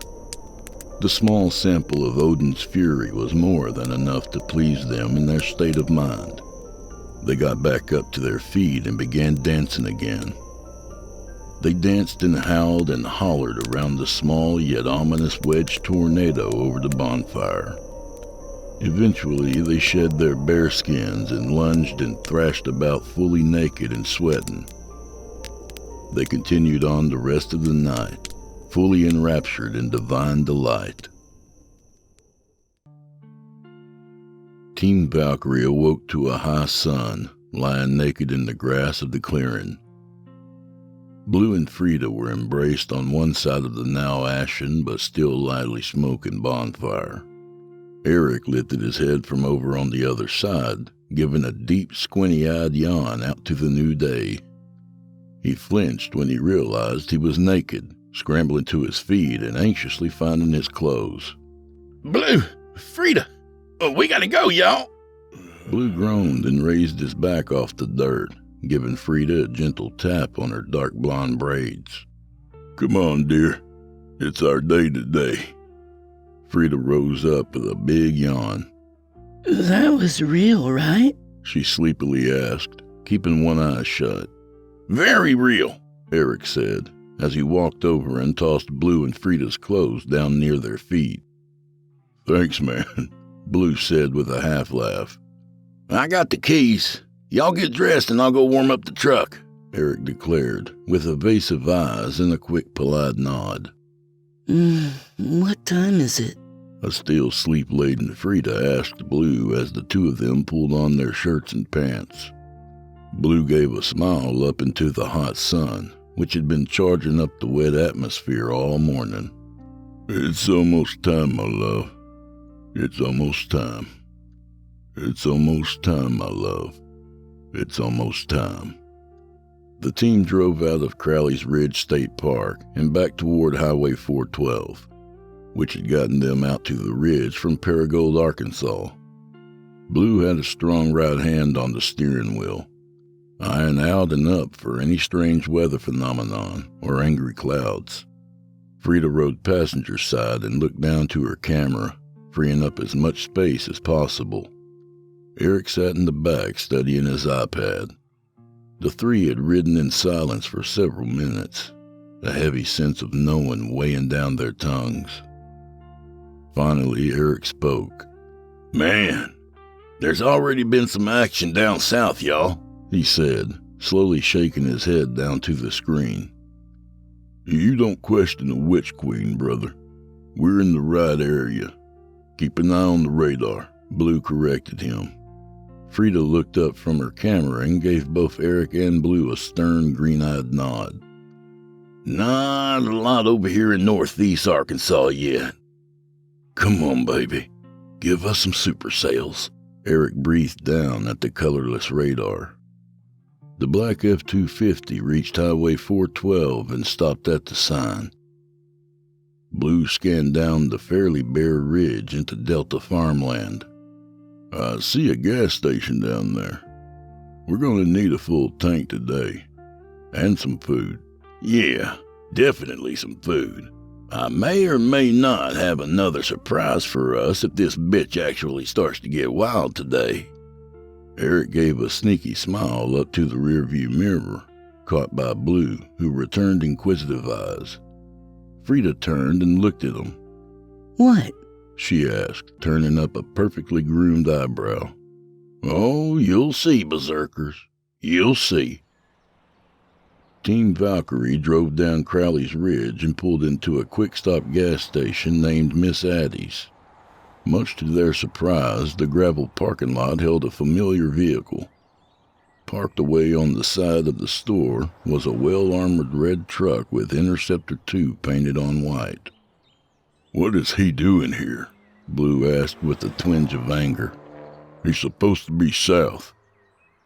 The small sample of Odin's fury was more than enough to please them in their state of mind. They got back up to their feet and began dancing again. They danced and howled and hollered around the small yet ominous wedge tornado over the bonfire. Eventually, they shed their bare skins and lunged and thrashed about fully naked and sweating. They continued on the rest of the night, fully enraptured in divine delight. Team Valkyrie awoke to a high sun, lying naked in the grass of the clearing. Blue and Frida were embraced on one side of the now ashen but still lightly smoking bonfire. Eric lifted his head from over on the other side, giving a deep, squinty-eyed yawn out to the new day. He flinched when he realized he was naked, scrambling to his feet and anxiously finding his clothes. Blue! Frida! We gotta go, y'all! Blue groaned and raised his back off the dirt, giving Frida a gentle tap on her dark blonde braids. Come on, dear. It's our day today. Frida rose up with a big yawn. That was real, right? She sleepily asked, keeping one eye shut. Very real, Eric said, as he walked over and tossed Blue and Frida's clothes down near their feet. Thanks, man, Blue said with a half-laugh. I got the keys. Y'all get dressed and I'll go warm up the truck, Eric declared, with evasive eyes and a quick, polite nod. What time is it? A still sleep-laden Frida asked Blue as the two of them pulled on their shirts and pants. Blue gave a smile up into the hot sun, which had been charging up the wet atmosphere all morning. It's almost time, my love. It's almost time. It's almost time, my love. It's almost time. The team drove out of Crowley's Ridge State Park and back toward Highway 412, which had gotten them out to the ridge from Paragould, Arkansas. Blue had a strong right hand on the steering wheel, eyeing out and up for any strange weather phenomenon or angry clouds. Frida rode passenger side and looked down to her camera, freeing up as much space as possible. Eric sat in the back studying his iPad. The three had ridden in silence for several minutes, a heavy sense of knowing weighing down their tongues. Finally, Eric spoke. Man, there's already been some action down south, y'all, he said, slowly shaking his head down to the screen. You don't question the Witch Queen, brother. We're in the right area. Keep an eye on the radar, Blue corrected him. Frida looked up from her camera and gave both Eric and Blue a stern, green-eyed nod. Not a lot over here in northeast Arkansas yet. Come on, baby. Give us some super sails. Eric breathed down at the colorless radar. The black F-250 reached Highway 412 and stopped at the sign. Blue scanned down the fairly bare ridge into Delta farmland. I see a gas station down there. We're going to need a full tank today. And some food. Yeah, definitely some food. I may or may not have another surprise for us if this bitch actually starts to get wild today. Eric gave a sneaky smile up to the rearview mirror, caught by Blue, who returned inquisitive eyes. Frida turned and looked at him. What? She asked, turning up a perfectly groomed eyebrow. Oh, you'll see, berserkers. You'll see. Team Valkyrie drove down Crowley's Ridge and pulled into a quick-stop gas station named Miss Addie's. Much to their surprise, the gravel parking lot held a familiar vehicle. Parked away on the side of the store was a well-armored red truck with Interceptor 2 painted on white. "What is he doing here?" Blue asked with a twinge of anger. "He's supposed to be south."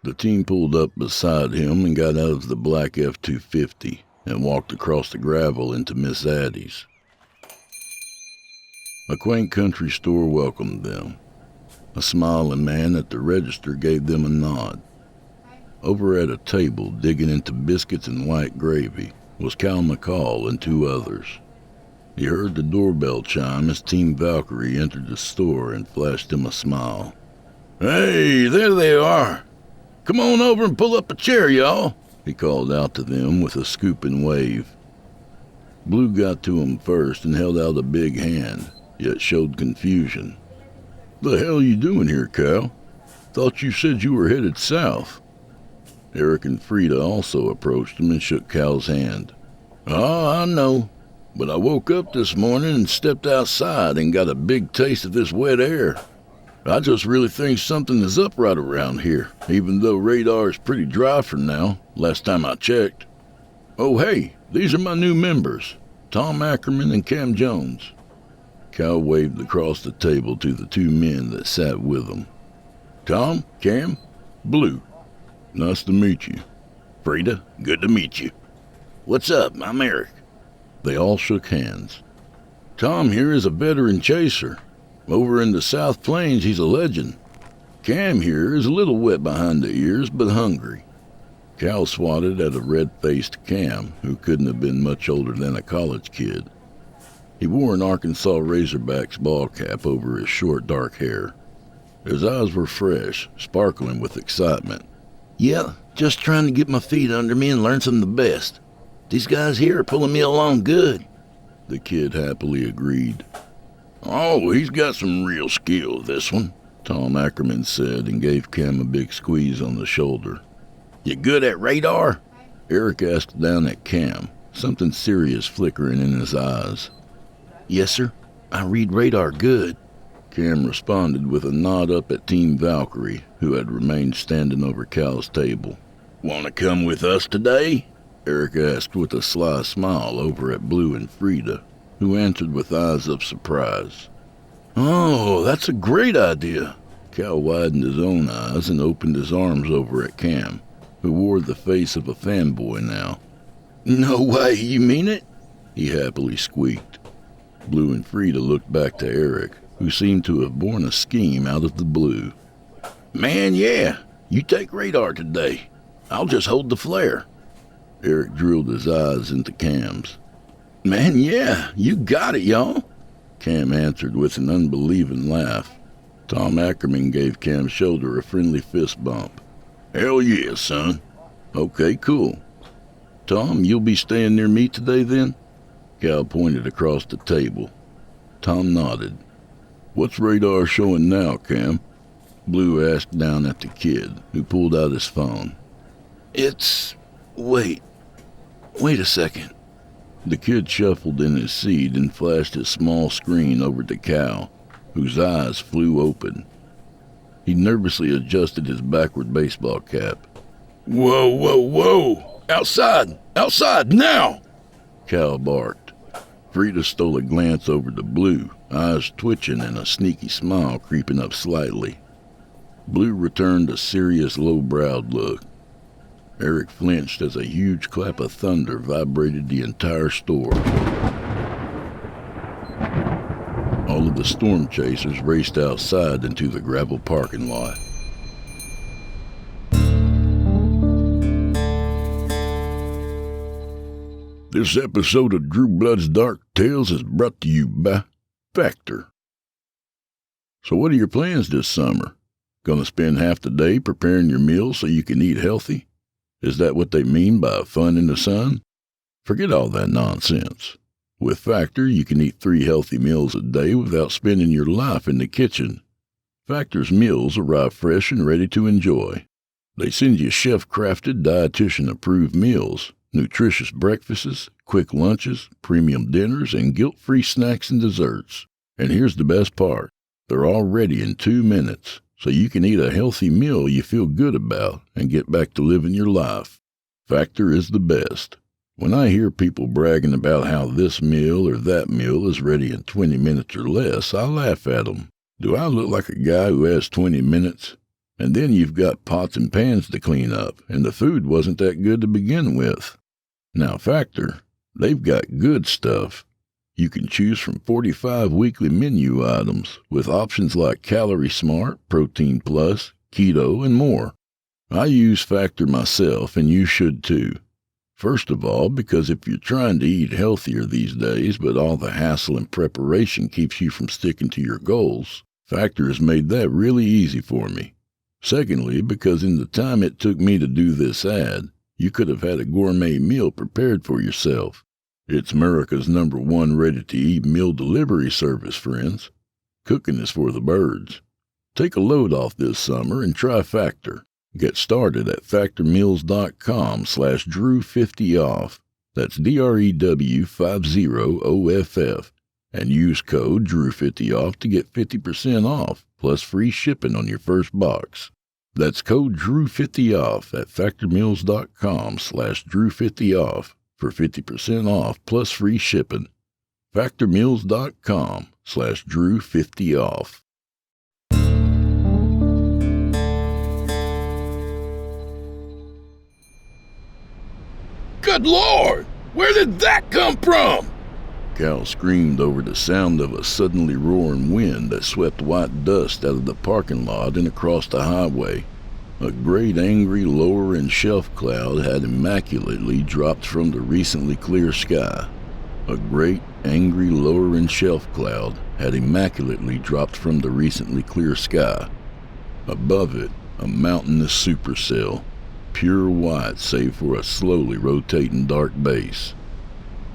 The team pulled up beside him and got out of the black F-250 and walked across the gravel into Miss Addie's. A quaint country store welcomed them. A smiling man at the register gave them a nod. Over at a table, digging into biscuits and white gravy, was Cal McCall and two others. He heard the doorbell chime as Team Valkyrie entered the store and flashed him a smile. "Hey, there they are! Come on over and pull up a chair, y'all," he called out to them with a scooping wave. Blue got to him first and held out a big hand, yet showed confusion. "The hell you doing here, Cal? Thought you said you were headed south." Eric and Frida also approached him and shook Cal's hand. "Oh, I know, but I woke up this morning and stepped outside and got a big taste of this wet air. I just really think something is up right around here, even though radar is pretty dry for now, last time I checked. Oh, hey, these are my new members, Tom Ackerman and Cam Jones." Cal waved across the table to the two men that sat with him. "Tom, Cam, Blue. Nice to meet you. Frida, good to meet you. What's up? I'm Eric." They all shook hands. "Tom here is a veteran chaser. Over in the South Plains, he's a legend. Cam here is a little wet behind the ears, but hungry." Cal swatted at a red-faced Cam, who couldn't have been much older than a college kid. He wore an Arkansas Razorbacks ball cap over his short, dark hair. His eyes were fresh, sparkling with excitement. "Yeah, just trying to get my feet under me and learn some of the best. These guys here are pulling me along good," the kid happily agreed. "Oh, he's got some real skill, this one," Tom Ackerman said and gave Cam a big squeeze on the shoulder. "You good at radar?" Eric asked down at Cam, something serious flickering in his eyes. "Yes, sir. I read radar good." Cam responded with a nod up at Team Valkyrie, who had remained standing over Cal's table. "Want to come with us today?" Eric asked with a sly smile over at Blue and Frida, who answered with eyes of surprise. "Oh, that's a great idea." Cal widened his own eyes and opened his arms over at Cam, who wore the face of a fanboy now. "No way, you mean it?" he happily squeaked. Blue and Frida looked back to Eric, who seemed to have borne a scheme out of the blue. "Man, yeah, you take radar today. I'll just hold the flare." Eric drilled his eyes into Cam's. "Man, yeah, you got it, y'all," Cam answered with an unbelieving laugh. Tom Ackerman gave Cam's shoulder a friendly fist bump. "Hell yeah, son." "Okay, cool. Tom, you'll be staying near me today then?" Cal pointed across the table. Tom nodded. "What's radar showing now, Cam?" Blue asked down at the kid, who pulled out his phone. "It's... wait a second." The kid shuffled in his seat and flashed his small screen over to Cal, whose eyes flew open. He nervously adjusted his backward baseball cap. "Whoa, whoa, whoa! Outside! Outside, now!" Cal barked. Frida stole a glance over to Blue, eyes twitching and a sneaky smile creeping up slightly. Blue returned a serious, low-browed look. Eric flinched as a huge clap of thunder vibrated the entire store. All of the storm chasers raced outside into the gravel parking lot. This episode of Drew Blood's Dark Tales is brought to you by Factor. So what are your plans this summer? Gonna spend half the day preparing your meals so you can eat healthy? Is that what they mean by fun in the sun? Forget all that nonsense. With Factor, you can eat 3 healthy meals a day without spending your life in the kitchen. Factor's meals arrive fresh and ready to enjoy. They send you chef-crafted, dietitian-approved meals, nutritious breakfasts, quick lunches, premium dinners, and guilt-free snacks and desserts. And here's the best part. They're all ready in 2 minutes, so you can eat a healthy meal you feel good about and get back to living your life. Factor is the best. When I hear people bragging about how this meal or that meal is ready in 20 minutes or less, I laugh at them. Do I look like a guy who has 20 minutes? And then you've got pots and pans to clean up, and the food wasn't that good to begin with. Now Factor, they've got good stuff. You can choose from 45 weekly menu items with options like Calorie Smart, Protein Plus, Keto, and more. I use Factor myself, and you should too. First of all, because if you're trying to eat healthier these days, but all the hassle and preparation keeps you from sticking to your goals, Factor has made that really easy for me. Secondly, because in the time it took me to do this ad, you could have had a gourmet meal prepared for yourself. It's America's #1 ready-to-eat meal delivery service, friends. Cooking is for the birds. Take a load off this summer and try Factor. Get started at factormeals.com/Drew50off. That's DREW50OFF. And use code Drew50off to get 50% off, plus free shipping on your first box. That's code Drew50off at factormeals.com/Drew50off for 50% off plus free shipping. factormeals.com/Drew50off. Good Lord! Where did that come from? Cal screamed over the sound of a suddenly roaring wind that swept white dust out of the parking lot and across the highway. A great angry lowering shelf cloud had immaculately dropped from the recently clear sky. A great angry lowering shelf cloud had immaculately dropped from the recently clear sky. Above it, a mountainous supercell, pure white save for a slowly rotating dark base.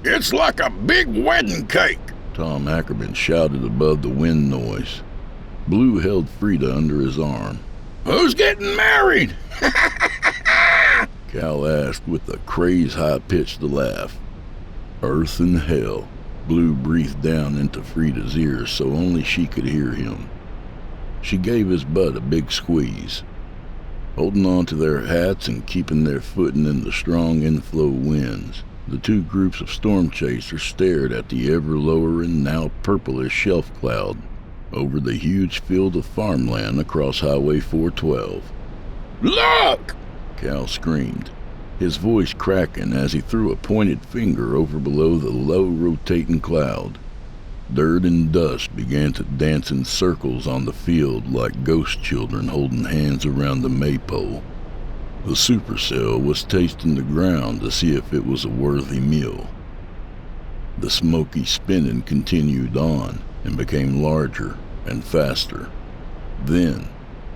It's like a big wedding cake. Tom Ackerman shouted above the wind noise. Blue held Frida under his arm. Who's getting married? Cal asked with a crazed high-pitched laugh. Earth and hell. Blue breathed down into Frida's ears so only she could hear him. She gave his butt a big squeeze. Holding on to their hats and keeping their footing in the strong inflow winds, the two groups of storm chasers stared at the ever-lowering, now purplish shelf cloud over the huge field of farmland across Highway 412. Look! Cal screamed, his voice cracking as he threw a pointed finger over below the low rotating cloud. Dirt and dust began to dance in circles on the field like ghost children holding hands around the maypole. The supercell was tasting the ground to see if it was a worthy meal. The smoky spinning continued on and became larger and faster. Then,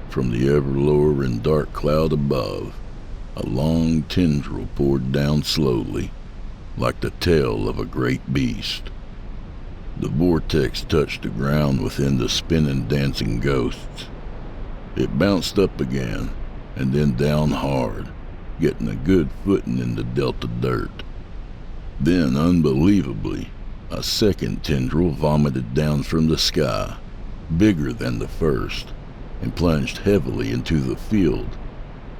from the ever-lowering dark cloud above, a long tendril poured down slowly, like the tail of a great beast. The vortex touched the ground within the spinning, dancing ghosts. It bounced up again, and then down hard, getting a good footing in the delta dirt. Then, unbelievably, a second tendril vomited down from the sky, bigger than the first, and plunged heavily into the field,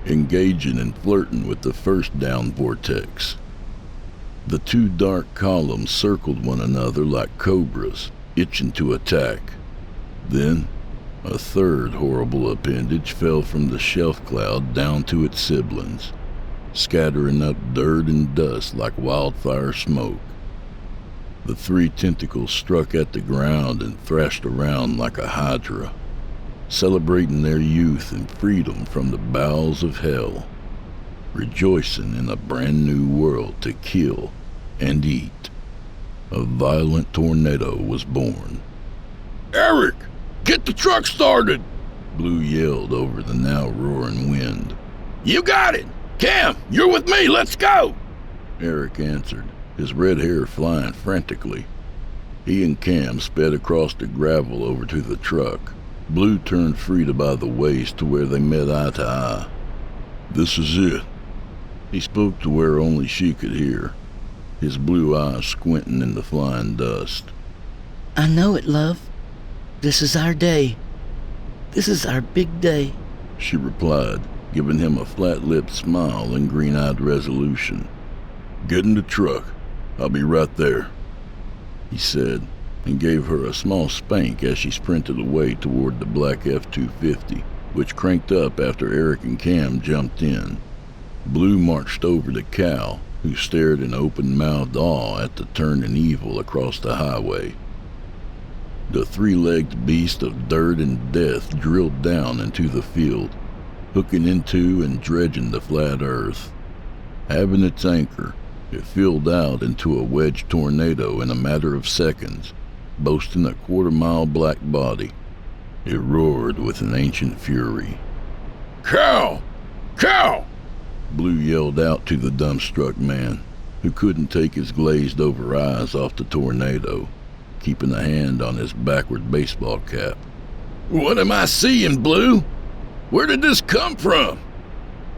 engaging and flirting with the first down vortex. The two dark columns circled one another like cobras, itching to attack. Then, a third horrible appendage fell from the shelf cloud down to its siblings, scattering up dirt and dust like wildfire smoke. The three tentacles struck at the ground and thrashed around like a hydra, celebrating their youth and freedom from the bowels of hell, rejoicing in a brand new world to kill and eat. A violent tornado was born. Eric, get the truck started! Blue yelled over the now roaring wind. You got it! Cam, you're with me, let's go! Eric answered, his red hair flying frantically. He and Cam sped across the gravel over to the truck. Blue turned Frida by the waist to where they met eye to eye. This is it. He spoke to where only she could hear, his blue eyes squinting in the flying dust. I know it, love. This is our day. This is our big day, she replied, giving him a flat-lipped smile and green-eyed resolution. Get in the truck. I'll be right there, he said, and gave her a small spank as she sprinted away toward the black F-250, which cranked up after Eric and Cam jumped in. Blue marched over to Cal, who stared in open-mouthed awe at the turning evil across the highway. The three-legged beast of dirt and death drilled down into the field, hooking into and dredging the flat earth. Having its anchor, it filled out into a wedge tornado in a matter of seconds, boasting a quarter-mile black body. It roared with an ancient fury. Cal! Cal! Blue yelled out to the dumbstruck man, who couldn't take his glazed-over eyes off the tornado, keeping a hand on his backward baseball cap. What am I seeing, Blue? Where did this come from?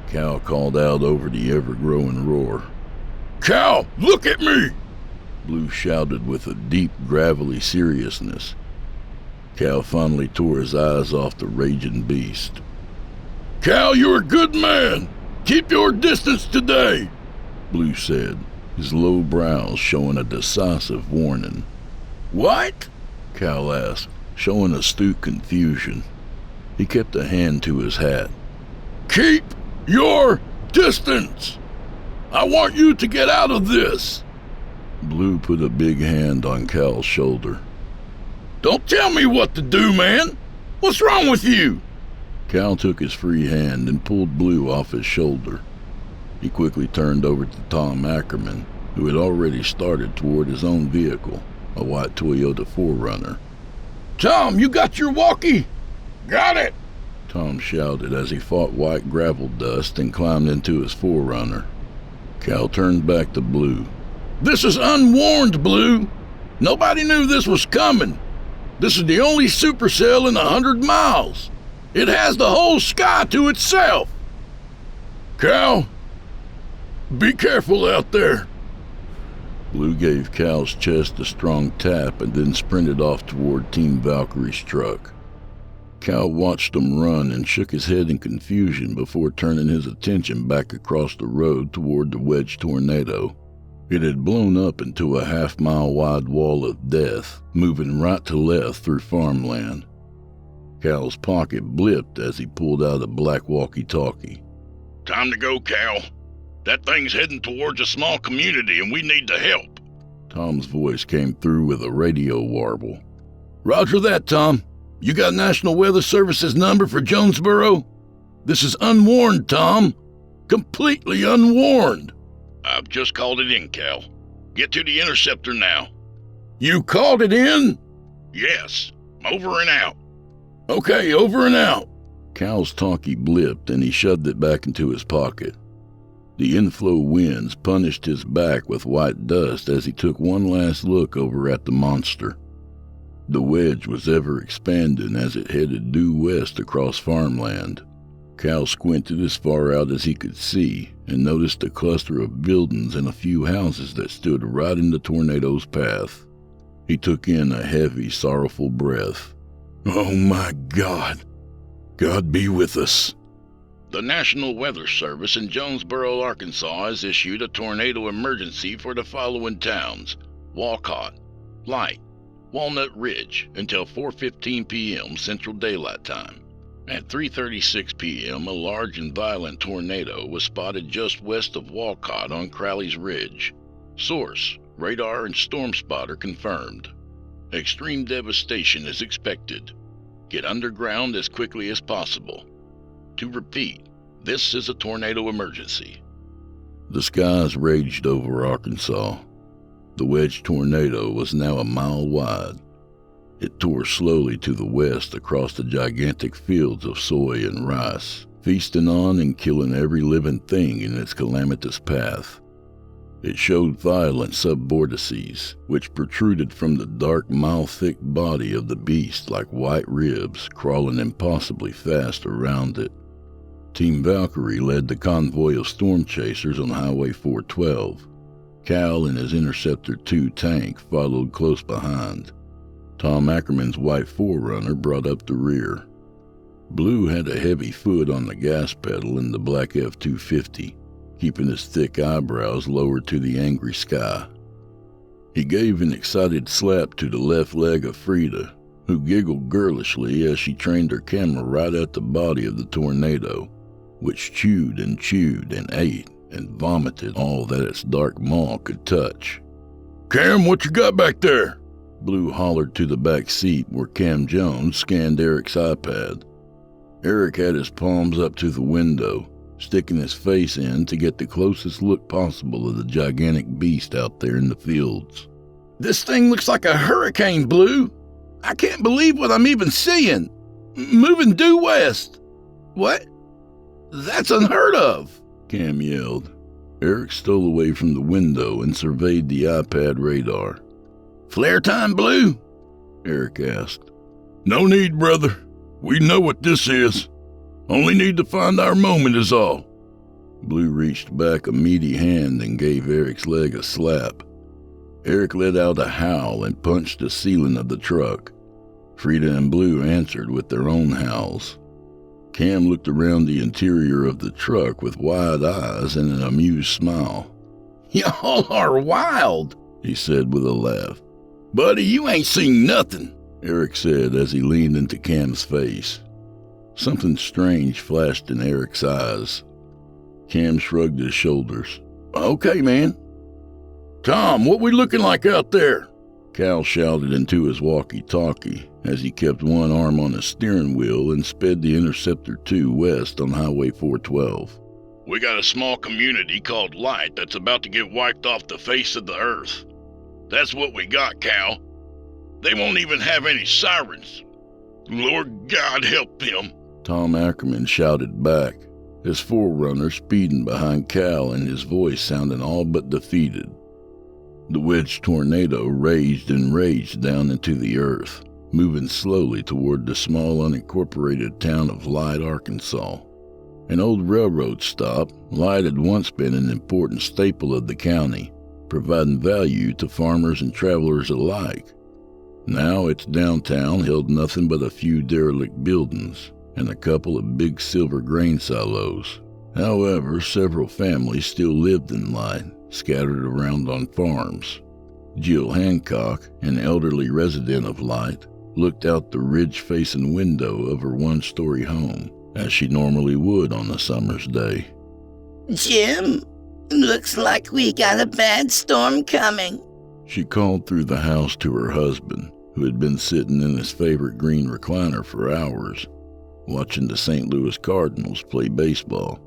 Cal called out over the ever-growing roar. Cal, look at me! Blue shouted with a deep, gravelly seriousness. Cal finally tore his eyes off the raging beast. Cal, you're a good man! Keep your distance today! Blue said, his low brows showing a decisive warning. What? Cal asked, showing astute confusion. He kept a hand to his hat. Keep your distance! I want you to get out of this! Blue put a big hand on Cal's shoulder. Don't tell me what to do, man! What's wrong with you? Cal took his free hand and pulled Blue off his shoulder. He quickly turned over to Tom Ackerman, who had already started toward his own vehicle, a white Toyota 4Runner. Tom, you got your walkie? Got it! Tom shouted as he fought white gravel dust and climbed into his 4Runner. Cal turned back to Blue. This is unwarned, Blue. Nobody knew this was coming. This is the only supercell in 100 miles. It has the whole sky to itself. Cal, be careful out there. Blue gave Cal's chest a strong tap and then sprinted off toward Team Valkyrie's truck. Cal watched them run and shook his head in confusion before turning his attention back across the road toward the wedge tornado. It had blown up into a half-mile-wide wall of death, moving right to left through farmland. Cal's pocket blipped as he pulled out a black walkie-talkie. Time to go, Cal. That thing's heading towards a small community and we need the help. Tom's voice came through with a radio warble. Roger that, Tom. You got National Weather Service's number for Jonesboro? This is unwarned, Tom. Completely unwarned. I've just called it in, Cal. Get to the interceptor now. You called it in? Yes. Over and out. Okay, over and out. Cal's talkie blipped and he shoved it back into his pocket. The inflow winds punished his back with white dust as he took one last look over at the monster. The wedge was ever expanding as it headed due west across farmland. Cal squinted as far out as he could see and noticed a cluster of buildings and a few houses that stood right in the tornado's path. He took in a heavy, sorrowful breath. Oh my God. God be with us. The National Weather Service in Jonesboro, Arkansas has issued a tornado emergency for the following towns: Walcott, Light, Walnut Ridge until 4:15 p.m. Central Daylight Time. At 3:36 p.m., a large and violent tornado was spotted just west of Walcott on Crowley's Ridge. Source: radar and storm spotter confirmed. Extreme devastation is expected. Get underground as quickly as possible. To repeat, this is a tornado emergency. The skies raged over Arkansas. The wedge tornado was now a mile wide. It tore slowly to the west across the gigantic fields of soy and rice, feasting on and killing every living thing in its calamitous path. It showed violent subvortices, which protruded from the dark, mile-thick body of the beast like white ribs crawling impossibly fast around it. Team Valkyrie led the convoy of storm chasers on Highway 412. Cal and his Interceptor 2 tank followed close behind. Tom Ackerman's white 4Runner brought up the rear. Blue had a heavy foot on the gas pedal in the black F-250, keeping his thick eyebrows lowered to the angry sky. He gave an excited slap to the left leg of Frida, who giggled girlishly as she trained her camera right at the body of the tornado, which chewed and ate and vomited all that its dark maw could touch. "Cam, what you got back there?" Blue hollered to the back seat where Cam Jones scanned Eric's iPad. Eric had his palms up to the window, sticking his face in to get the closest look possible of the gigantic beast out there in the fields. "This thing looks like a hurricane, Blue. I can't believe what I'm even seeing. Moving due west. What? That's unheard of," Cam yelled. Eric stole away from the window and surveyed the iPad radar. "Flare time, Blue?" Eric asked. "No need, brother. We know what this is. Only need to find our moment is all." Blue reached back a meaty hand and gave Eric's leg a slap. Eric let out a howl and punched the ceiling of the truck. Frida and Blue answered with their own howls. Cam looked around the interior of the truck with wide eyes and an amused smile. "Y'all are wild," he said with a laugh. "Buddy, you ain't seen nothing," Eric said as he leaned into Cam's face. Something strange flashed in Eric's eyes. Cam shrugged his shoulders. "Okay, man." "Tom, what we looking like out there?" Cal shouted into his walkie-talkie as he kept one arm on his steering wheel and sped the Interceptor 2 west on Highway 412. "We got a small community called Light that's about to get wiped off the face of the earth. That's what we got, Cal. They won't even have any sirens. Lord God help them." Tom Ackerman shouted back, his 4Runner speeding behind Cal and his voice sounding all but defeated. The wedge tornado raged and raged down into the earth, moving slowly toward the small unincorporated town of Light, Arkansas. An old railroad stop, Light had once been an important staple of the county, providing value to farmers and travelers alike. Now its downtown held nothing but a few derelict buildings and a couple of big silver grain silos. However, several families still lived in Light, scattered around on farms. Jill Hancock, an elderly resident of Light, looked out the ridge-facing window of her one-story home, as she normally would on a summer's day. "Jim, looks like we got a bad storm coming," She called through the house to her husband, who had been sitting in his favorite green recliner for hours, watching the St. Louis Cardinals play baseball.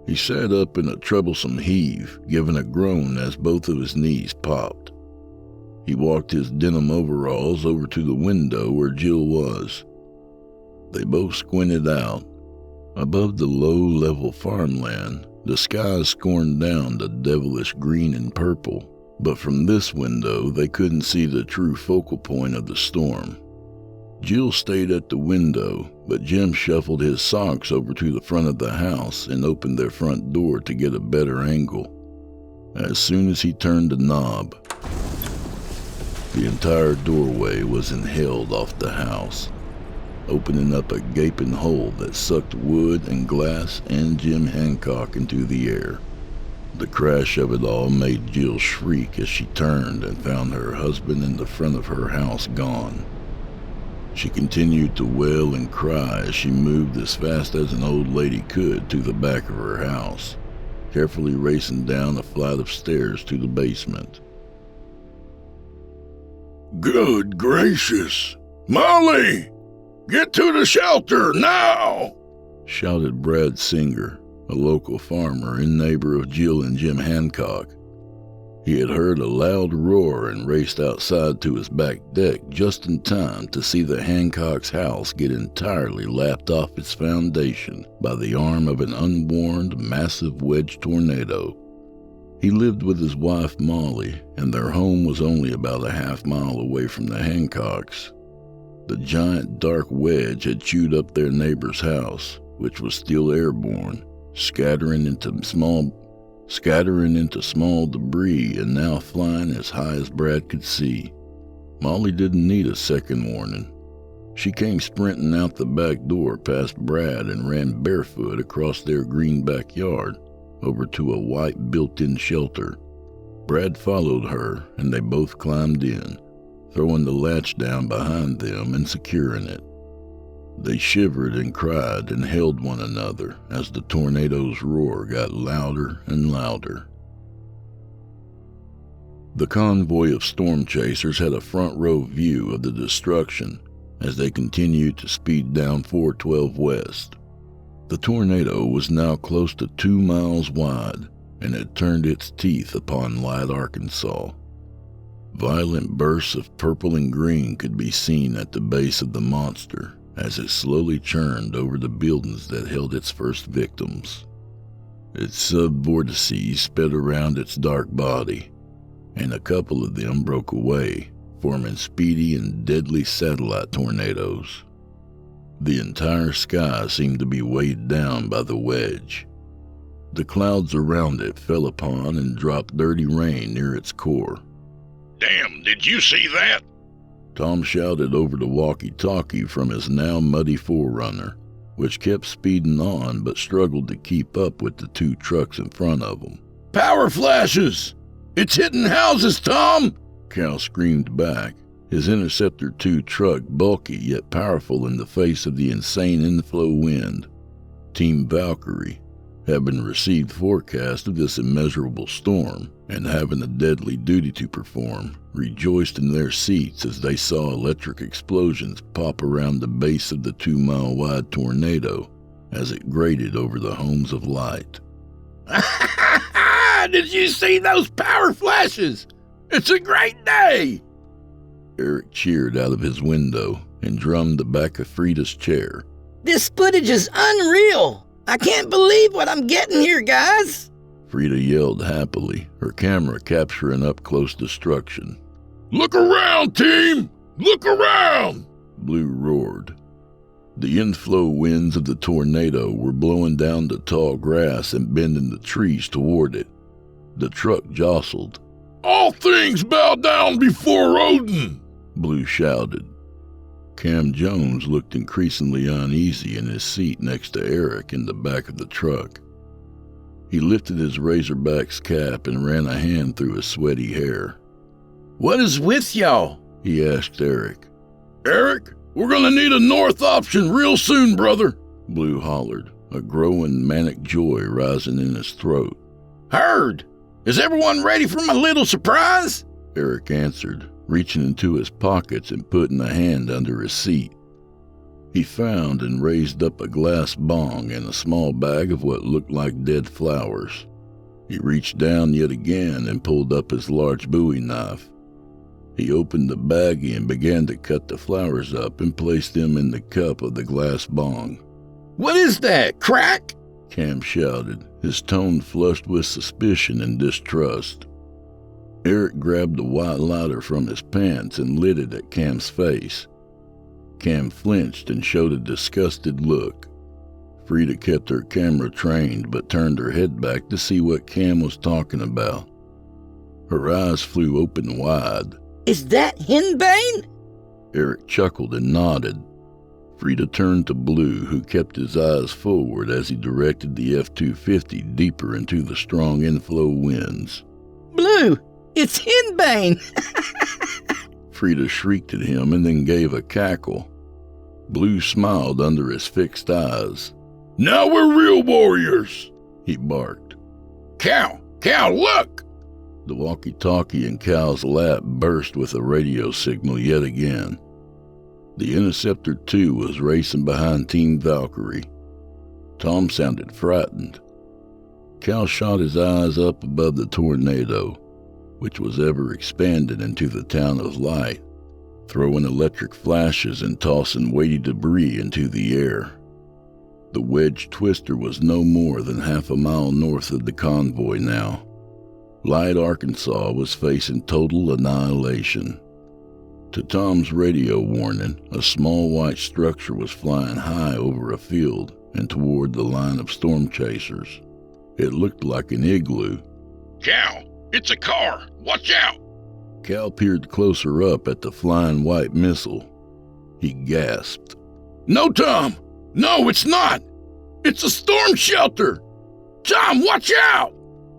He sat up in a troublesome heave, giving a groan as both of his knees popped. He walked his denim overalls over to the window where Jill was. They both squinted out. Above the low-level farmland, the sky scorned down to devilish green and purple, but from this window they couldn't see the true focal point of the storm. Jill stayed at the window, but Jim shuffled his socks over to the front of the house and opened their front door to get a better angle. As soon as he turned the knob, the entire doorway was inhaled off the house. opening up a gaping hole that sucked wood and glass and Jim Hancock into the air. The crash of it all made Jill shriek as she turned and found her husband in the front of her house gone. She continued to wail and cry as she moved as fast as an old lady could to the back of her house, carefully racing down a flight of stairs to the basement. Good gracious! Molly! Get to the shelter now! Shouted Brad Singer, a local farmer and neighbor of Jill and Jim Hancock. He had heard a loud roar and raced outside to his back deck just in time to see the Hancock's house get entirely lapped off its foundation by the arm of an unwarned, massive wedge tornado. He lived with his wife Molly, and their home was only about a half-mile away from the Hancocks. The giant dark wedge had chewed up their neighbor's house, which was still airborne, scattering into small debris and now flying as high as Brad could see. Molly didn't need a second warning. She came sprinting out the back door past Brad and ran barefoot across their green backyard over to a white built-in shelter. Brad followed her, and they both climbed in, throwing the latch down behind them and securing it. They shivered and cried and held one another as the tornado's roar got louder and louder. The convoy of storm chasers had a front row view of the destruction as they continued to speed down 412 West. The tornado was now close to 2 miles wide and had turned its teeth upon Light, Arkansas. Violent bursts of purple and green could be seen at the base of the monster as it slowly churned over the buildings that held its first victims. Its sub-vortices sped around its dark body, and a couple of them broke away, forming speedy and deadly satellite tornadoes. The entire sky seemed to be weighed down by the wedge. The clouds around it fell upon and dropped dirty rain near its core. Damn, did you see that? Tom shouted over the walkie-talkie from his now muddy forerunner, which kept speeding on but struggled to keep up with the 2 trucks in front of him. Power flashes! It's hitting houses, Tom! Cal screamed back, his Interceptor 2 truck bulky yet powerful in the face of the insane inflow wind. Team Valkyrie, having received forecast of this immeasurable storm and having a deadly duty to perform, rejoiced in their seats as they saw electric explosions pop around the base of the 2-mile-wide tornado as it grated over the homes of Light. Did you see those power flashes? It's a great day! Eric cheered out of his window and drummed the back of Frida's chair. This footage is unreal! I can't believe what I'm getting here, guys! Frida yelled happily, her camera capturing up-close destruction. Look around, team! Look around! Blue roared. The inflow winds of the tornado were blowing down the tall grass and bending the trees toward it. The truck jostled. All things bow down before Odin! Blue shouted. Cam Jones looked increasingly uneasy in his seat next to Eric in the back of the truck. He lifted his Razorback's cap and ran a hand through his sweaty hair. What is with y'all? He asked Eric. Eric, we're gonna need a north option real soon, brother, Blue hollered, a growing manic joy rising in his throat. Heard! Is everyone ready for my little surprise? Eric answered, reaching into his pockets and putting a hand under his seat. He found and raised up a glass bong and a small bag of what looked like dead flowers. He reached down yet again and pulled up his large Bowie knife. He opened the baggie and began to cut the flowers up and place them in the cup of the glass bong. What is that, crack? Cam shouted, his tone flushed with suspicion and distrust. Eric grabbed the white lighter from his pants and lit it at Cam's face. Cam flinched and showed a disgusted look. Frida kept her camera trained but turned her head back to see what Cam was talking about. Her eyes flew open wide. Is that henbane? Eric chuckled and nodded. Frida turned to Blue, who kept his eyes forward as he directed the F-250 deeper into the strong inflow winds. Blue, it's Henbane! Frida shrieked at him and then gave a cackle. Blue smiled under his fixed eyes. Now we're real warriors, he barked. Cal, look! The walkie-talkie in Cal's lap burst with a radio signal yet again. The Interceptor 2 was racing behind Team Valkyrie. Tom sounded frightened. Cal shot his eyes up above the tornado, which was ever expanding into the town of light, throwing electric flashes and tossing weighty debris into the air. The wedge twister was no more than half a mile north of the convoy now. Light, Arkansas was facing total annihilation. To Tom's radio warning, a small white structure was flying high over a field and toward the line of storm chasers. It looked like an igloo. Cal, it's a car! Watch out! Cal peered closer up at the flying white missile. He gasped. No, Tom! No, it's not! It's a storm shelter! Tom, watch out!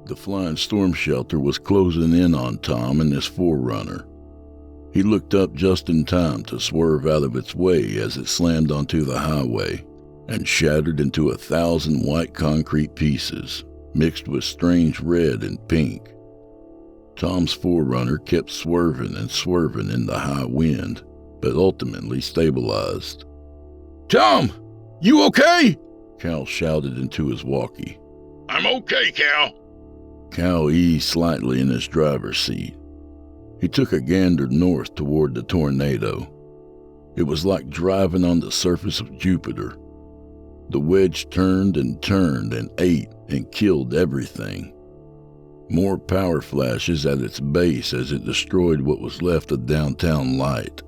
The flying storm shelter was closing in on Tom and his forerunner. He looked up just in time to swerve out of its way as it slammed onto the highway and shattered into 1,000 white concrete pieces, mixed with strange red and pink. Tom's forerunner kept swerving and swerving in the high wind, but ultimately stabilized. Tom, you okay? Cal shouted into his walkie. I'm okay, Cal. Cal eased slightly in his driver's seat. He took a gander north toward the tornado. It was like driving on the surface of Jupiter. The wedge turned and ate and killed everything. More power flashes at its base as it destroyed what was left of downtown light.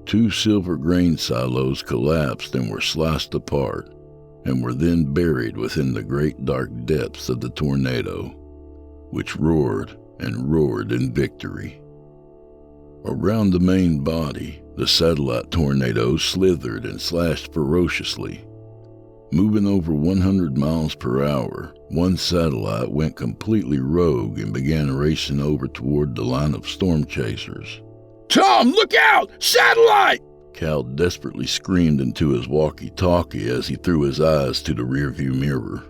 2 silver grain silos collapsed and were sliced apart, and were then buried within the great dark depths of the tornado, which roared and roared in victory. Around the main body, the satellite tornado slithered and slashed ferociously. Moving over 100 miles per hour, one satellite went completely rogue and began racing over toward the line of storm chasers. Tom, look out! Satellite! Cal desperately screamed into his walkie-talkie as he threw his eyes to the rearview mirror.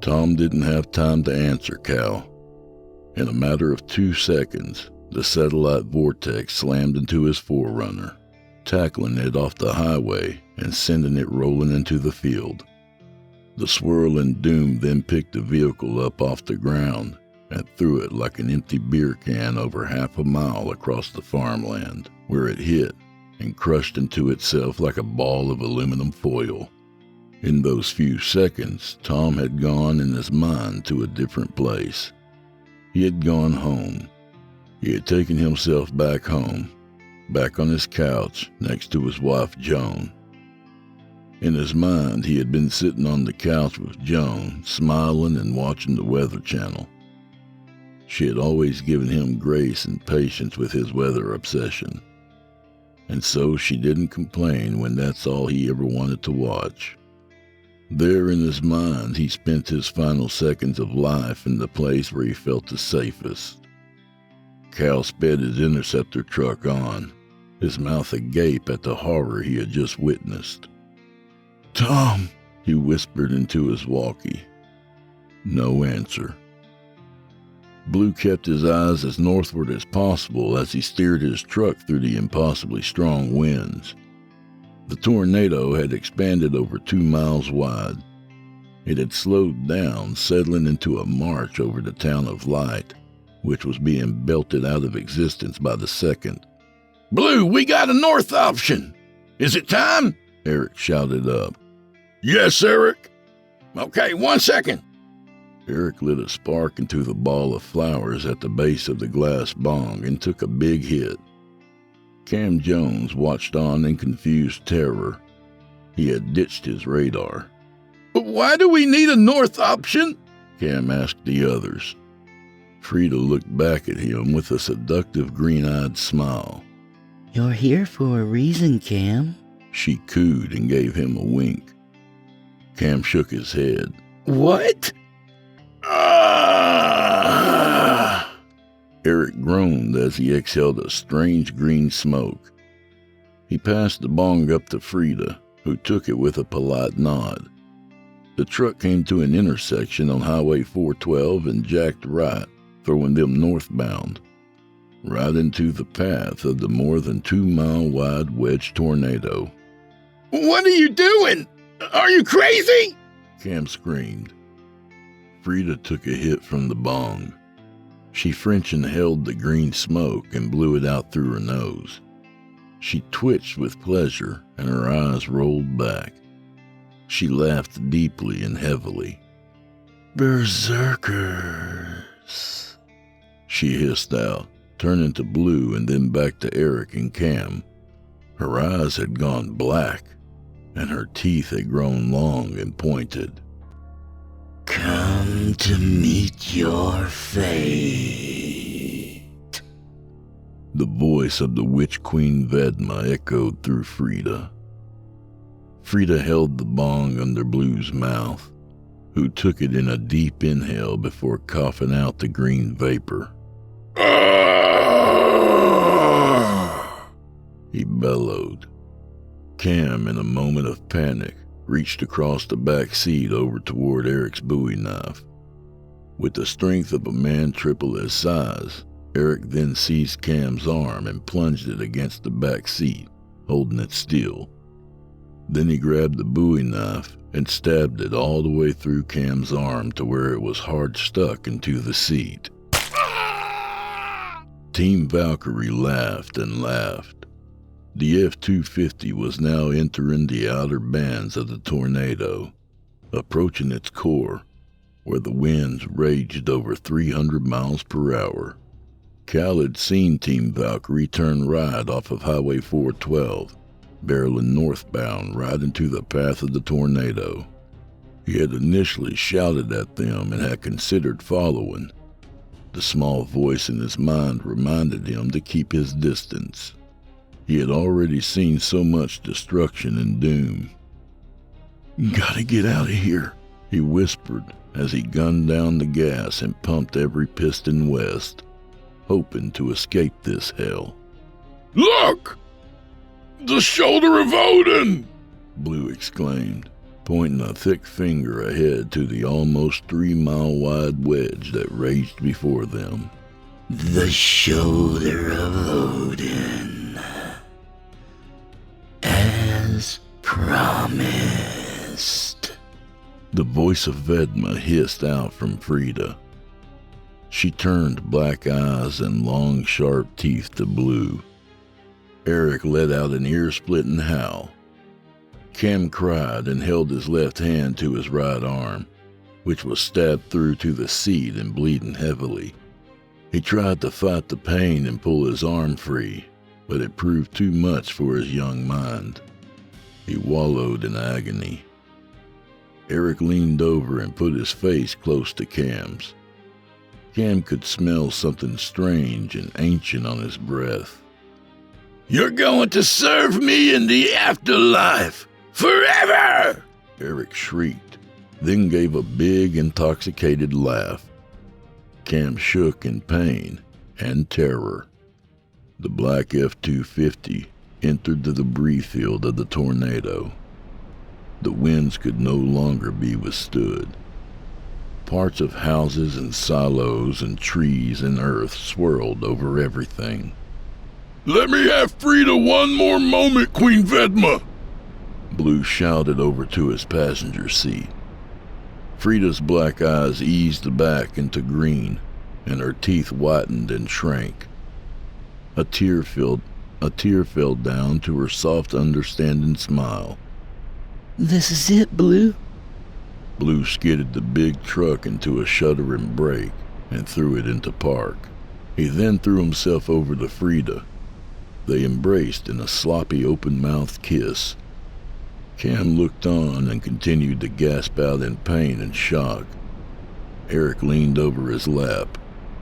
Tom didn't have time to answer Cal. In a matter of 2 seconds, the satellite vortex slammed into his forerunner, tackling it off the highway and sending it rolling into the field. The swirling doom then picked the vehicle up off the ground and threw it like an empty beer can over half a mile across the farmland, where it hit and crushed into itself like a ball of aluminum foil. In those few seconds, Tom had gone in his mind to a different place. He had gone home. He had taken himself back home, back on his couch next to his wife Joan. In his mind, he had been sitting on the couch with Joan, smiling and watching the Weather Channel. She had always given him grace and patience with his weather obsession, and so she didn't complain when that's all he ever wanted to watch. There in his mind, he spent his final seconds of life in the place where he felt the safest. Cal sped his interceptor truck on, his mouth agape at the horror he had just witnessed. "Tom," he whispered into his walkie. No answer. Blue kept his eyes as northward as possible as he steered his truck through the impossibly strong winds. The tornado had expanded over 2 miles wide. It had slowed down, settling into a march over the town of Light, which was being belted out of existence by the second. Blue, we got a north option. Is it time? Eric shouted up. Yes, Eric. Okay, 1 second. Eric lit a spark into the ball of flowers at the base of the glass bong and took a big hit. Cam Jones watched on in confused terror. He had ditched his radar. But why do we need a north option? Cam asked the others. Frida looked back at him with a seductive green-eyed smile. You're here for a reason, Cam. She cooed and gave him a wink. Cam shook his head. What? Ah! Eric groaned as he exhaled a strange green smoke. He passed the bong up to Frida, who took it with a polite nod. The truck came to an intersection on Highway 412 and jacked right, throwing them northbound, right into the path of the more than 2-mile-wide wedge tornado. What are you doing? Are you crazy? Cam screamed. Frida took a hit from the bong. She French inhaled the green smoke and blew it out through her nose. She twitched with pleasure and her eyes rolled back. She laughed deeply and heavily. "Berserkers," she hissed out, turning to Blue and then back to Eric and Cam. Her eyes had gone black, and her teeth had grown long and pointed. Come to meet your fate. The voice of the Witch Queen Vedma echoed through Frida. Frida held the bong under Blue's mouth, who took it in a deep inhale before coughing out the green vapor. He bellowed. Cam, in a moment of panic, reached across the back seat over toward Eric's Bowie knife. With the strength of a man triple his size, Eric then seized Cam's arm and plunged it against the back seat, holding it still. Then he grabbed the Bowie knife and stabbed it all the way through Cam's arm to where it was hard stuck into the seat. Team Valkyrie laughed and laughed. The F-250 was now entering the outer bands of the tornado, approaching its core, where the winds raged over 300 miles per hour. Cal had seen Team Valkyrie turn right off of Highway 412, barreling northbound right into the path of the tornado. He had initially shouted at them and had considered following. The small voice in his mind reminded him to keep his distance. He had already seen so much destruction and doom. "Gotta get out of here," he whispered as he gunned down the gas and pumped every piston west, hoping to escape this hell. Look! The shoulder of Odin! Blue exclaimed, pointing a thick finger ahead to the almost 3-mile-wide wedge that raged before them. The shoulder of Odin. As promised. The voice of Vedma hissed out from Frida. She turned black eyes and long, sharp teeth to Blue. Eric let out an ear-splitting howl. Cam cried and held his left hand to his right arm, which was stabbed through to the seat and bleeding heavily. He tried to fight the pain and pull his arm free, but it proved too much for his young mind. He wallowed in agony. Eric leaned over and put his face close to Cam's. Cam could smell something strange and ancient on his breath. You're going to serve me in the afterlife forever! Eric shrieked, then gave a big, intoxicated laugh. Cam shook in pain and terror. The black F-250 entered the debris field of the tornado. The winds could no longer be withstood. Parts of houses and silos and trees and earth swirled over everything. Let me have Frida one more moment, Queen Vedma! Blue shouted over to his passenger seat. Frida's black eyes eased back into green, and her teeth whitened and shrank. A tear fell down to her soft, understanding smile. This is it, Blue? Blue skidded the big truck into a shuddering brake and threw it into park. He then threw himself over to Frida. They embraced in a sloppy, open-mouthed kiss. Cam looked on and continued to gasp out in pain and shock. Eric leaned over his lap.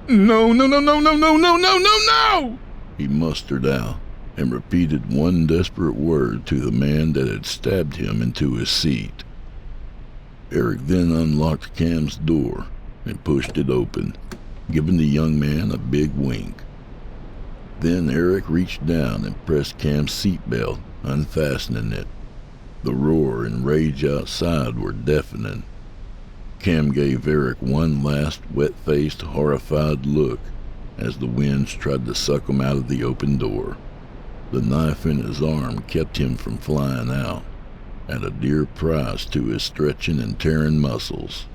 No, no, no, no, no, no, no, no, no, no! He mustered out, and repeated one desperate word to the man that had stabbed him into his seat. Eric then unlocked Cam's door and pushed it open, giving the young man a big wink. Then Eric reached down and pressed Cam's seatbelt, unfastening it. The roar and rage outside were deafening. Cam gave Eric one last wet-faced, horrified look as the winds tried to suck him out of the open door. The knife in his arm kept him from flying out, at a dear price to his stretching and tearing muscles.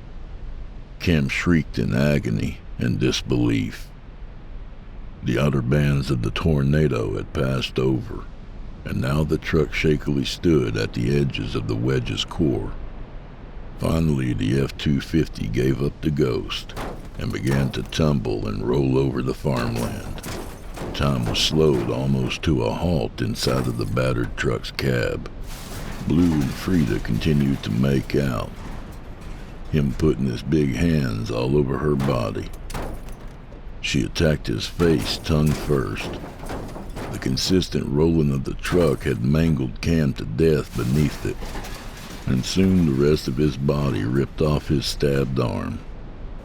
Cam shrieked in agony and disbelief. The outer bands of the tornado had passed over, and now the truck shakily stood at the edges of the wedge's core. Finally, the F-250 gave up the ghost and began to tumble and roll over the farmland. Time was slowed almost to a halt inside of the battered truck's cab. Blue and Frida continued to make out, him putting his big hands all over her body. She attacked his face, tongue first. The consistent rolling of the truck had mangled Cam to death beneath it, and soon the rest of his body ripped off his stabbed arm.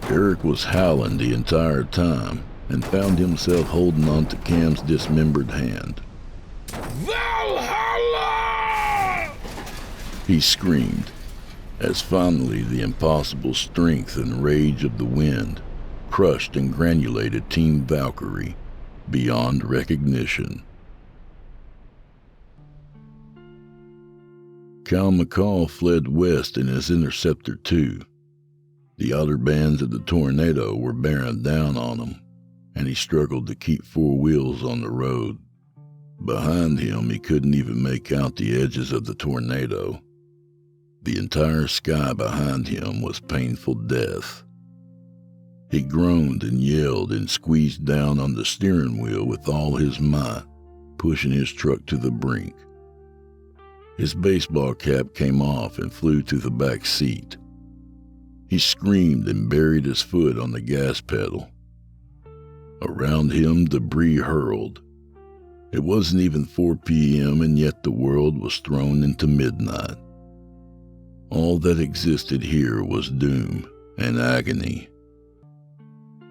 Eric was howling the entire time and found himself holding on to Cam's dismembered hand. Valhalla! He screamed, as finally the impossible strength and rage of the wind crushed and granulated Team Valkyrie beyond recognition. Cal McCall fled west in his Interceptor 2. The outer bands of the tornado were bearing down on him, and he struggled to keep four wheels on the road. Behind him, he couldn't even make out the edges of the tornado. The entire sky behind him was painful death. He groaned and yelled and squeezed down on the steering wheel with all his might, pushing his truck to the brink. His baseball cap came off and flew to the back seat. He screamed and buried his foot on the gas pedal. Around him, debris hurled. It wasn't even 4 p.m., and yet the world was thrown into midnight. All that existed here was doom and agony.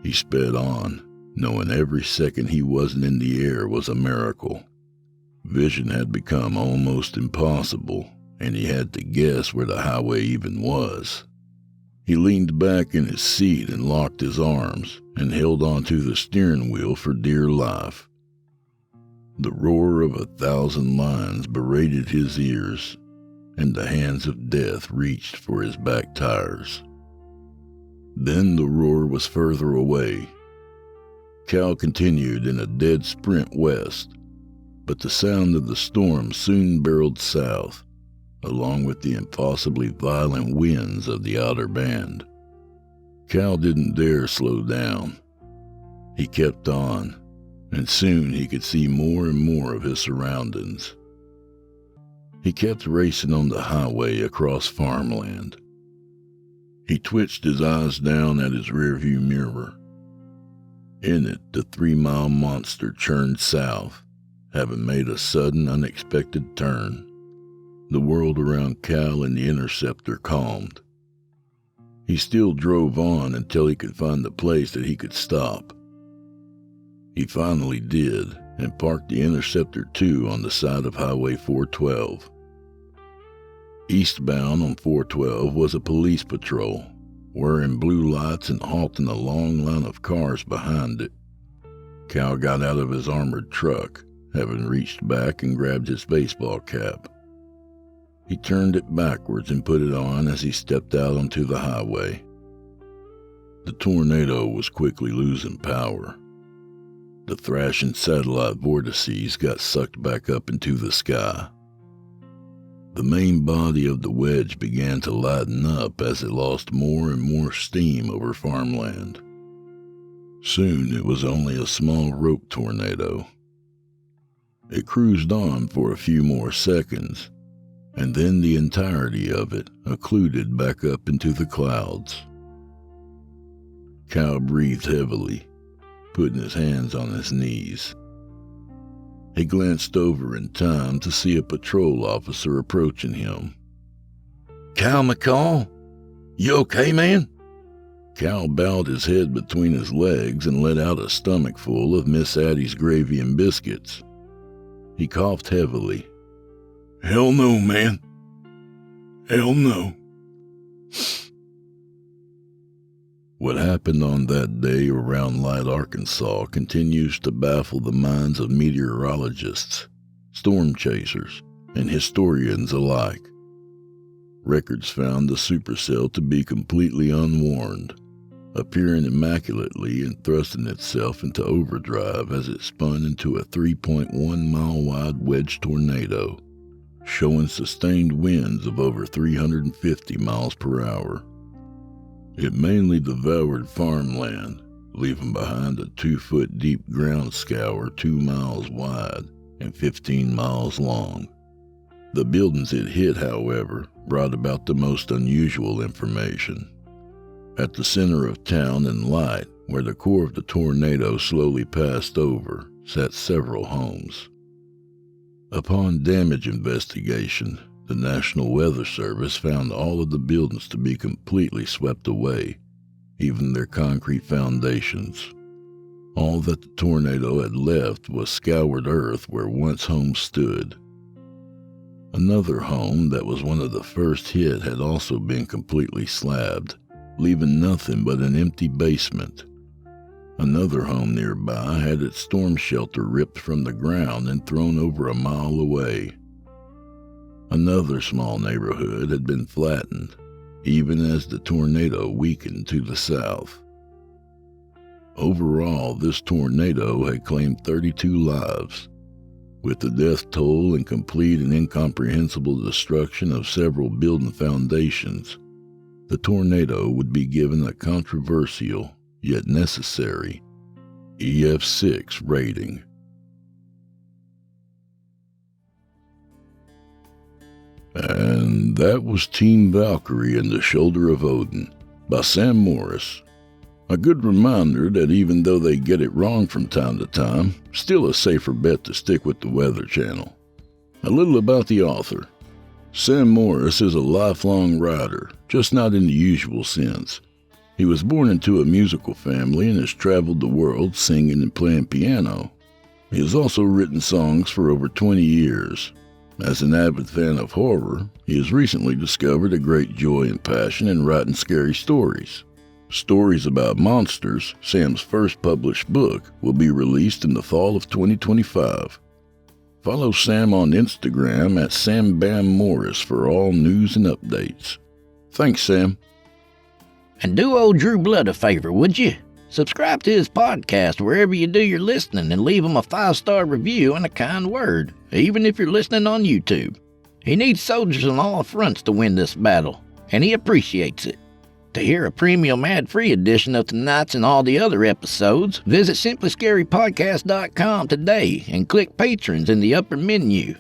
He sped on, knowing every second he wasn't in the air was a miracle. Vision had become almost impossible, and he had to guess where the highway even was. He leaned back in his seat and locked his arms and held onto the steering wheel for dear life. The roar of 1,000 lions berated his ears, and the hands of death reached for his back tires. Then the roar was further away. Cal continued in a dead sprint west, but the sound of the storm soon barreled south, along with the impossibly violent winds of the outer band. Cal didn't dare slow down. He kept on, and soon he could see more and more of his surroundings. He kept racing on the highway across farmland. He twitched his eyes down at his rearview mirror. In it, the 3-mile monster churned south, having made a sudden, unexpected turn. The world around Cal and the Interceptor calmed. He still drove on until he could find a place that he could stop. He finally did, and parked the Interceptor 2 on the side of Highway 412. Eastbound on 412 was a police patrol, wearing blue lights and halting a long line of cars behind it. Cal got out of his armored truck, having reached back and grabbed his baseball cap. He turned it backwards and put it on as he stepped out onto the highway. The tornado was quickly losing power. The thrashing satellite vortices got sucked back up into the sky. The main body of the wedge began to lighten up as it lost more and more steam over farmland. Soon it was only a small rope tornado. It cruised on for a few more seconds, and then the entirety of it occluded back up into the clouds. Cal breathed heavily, putting his hands on his knees. He glanced over in time to see a patrol officer approaching him. Cal McCall? You okay, man? Cal bowed his head between his legs and let out a stomachful of Miss Addie's gravy and biscuits. He coughed heavily. Hell no, man. Hell no. What happened on that day around Light, Arkansas continues to baffle the minds of meteorologists, storm chasers, and historians alike. Records found the supercell to be completely unwarned, appearing immaculately and thrusting itself into overdrive as it spun into a 3.1-mile-wide wedge tornado, showing sustained winds of over 350 miles per hour. It mainly devoured farmland, leaving behind a 2-foot-deep ground scour 2 miles wide and 15 miles long. The buildings it hit, however, brought about the most unusual information. At the center of town and Light, where the core of the tornado slowly passed over, sat several homes. Upon damage investigation, the National Weather Service found all of the buildings to be completely swept away, even their concrete foundations. All that the tornado had left was scoured earth where once homes stood. Another home that was one of the first hit had also been completely slabbed, leaving nothing but an empty basement. Another home nearby had its storm shelter ripped from the ground and thrown over a mile away. Another small neighborhood had been flattened, even as the tornado weakened to the south. Overall, this tornado had claimed 32 lives, with the death toll and complete and incomprehensible destruction of several building foundations. The tornado would be given a controversial, yet necessary, EF6 rating. And that was Team Valkyrie and the Shoulder of Odin by Sam Morris. A good reminder that even though they get it wrong from time to time, still a safer bet to stick with the Weather Channel. A little about the author. Sam Morris is a lifelong writer, just not in the usual sense. He was born into a musical family and has traveled the world singing and playing piano. He has also written songs for over 20 years. As an avid fan of horror, he has recently discovered a great joy and passion in writing scary stories. Stories About Monsters, Sam's first published book, will be released in the fall of 2025. Follow Sam on Instagram at SamBamMorris for all news and updates. Thanks, Sam. And do old Drew Blood a favor, would you? Subscribe to his podcast wherever you do your listening and leave him a 5-star review and a kind word, even if you're listening on YouTube. He needs soldiers on all fronts to win this battle, and he appreciates it. To hear a premium ad-free edition of tonight's and all the other episodes, visit simplyscarypodcast.com today and click Patrons in the upper menu.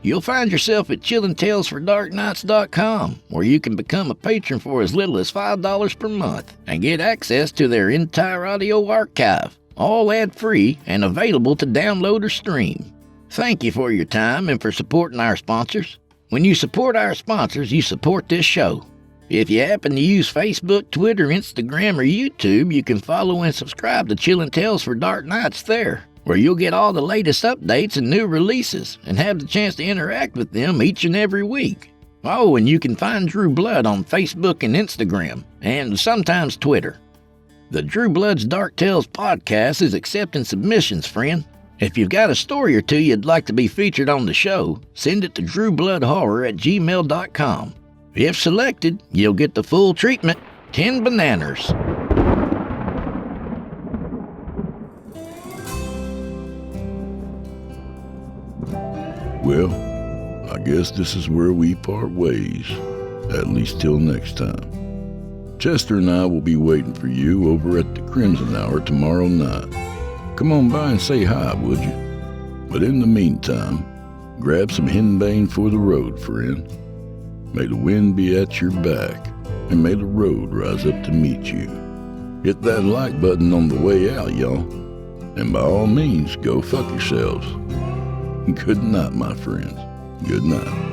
You'll find yourself at chillingtalesfordarknights.com, where you can become a patron for as little as $5 per month and get access to their entire audio archive, all ad-free and available to download or stream. Thank you for your time and for supporting our sponsors. When you support our sponsors, you support this show. If you happen to use Facebook, Twitter, Instagram, or YouTube, you can follow and subscribe to Chillin' Tales for Dark Nights there, where you'll get all the latest updates and new releases and have the chance to interact with them each and every week. Oh, and you can find Drew Blood on Facebook and Instagram, and sometimes Twitter. The Drew Blood's Dark Tales podcast is accepting submissions, friend. If you've got a story or two you'd like to be featured on the show, send it to drewbloodhorror@gmail.com. If selected, you'll get the full treatment, 10 bananas. Well, I guess this is where we part ways, at least till next time. Chester and I will be waiting for you over at the Crimson Hour tomorrow night. Come on by and say hi, would you? But in the meantime, grab some henbane for the road, friend. May the wind be at your back, and may the road rise up to meet you. Hit that like button on the way out, y'all. And by all means, go fuck yourselves. Good night, my friends. Good night.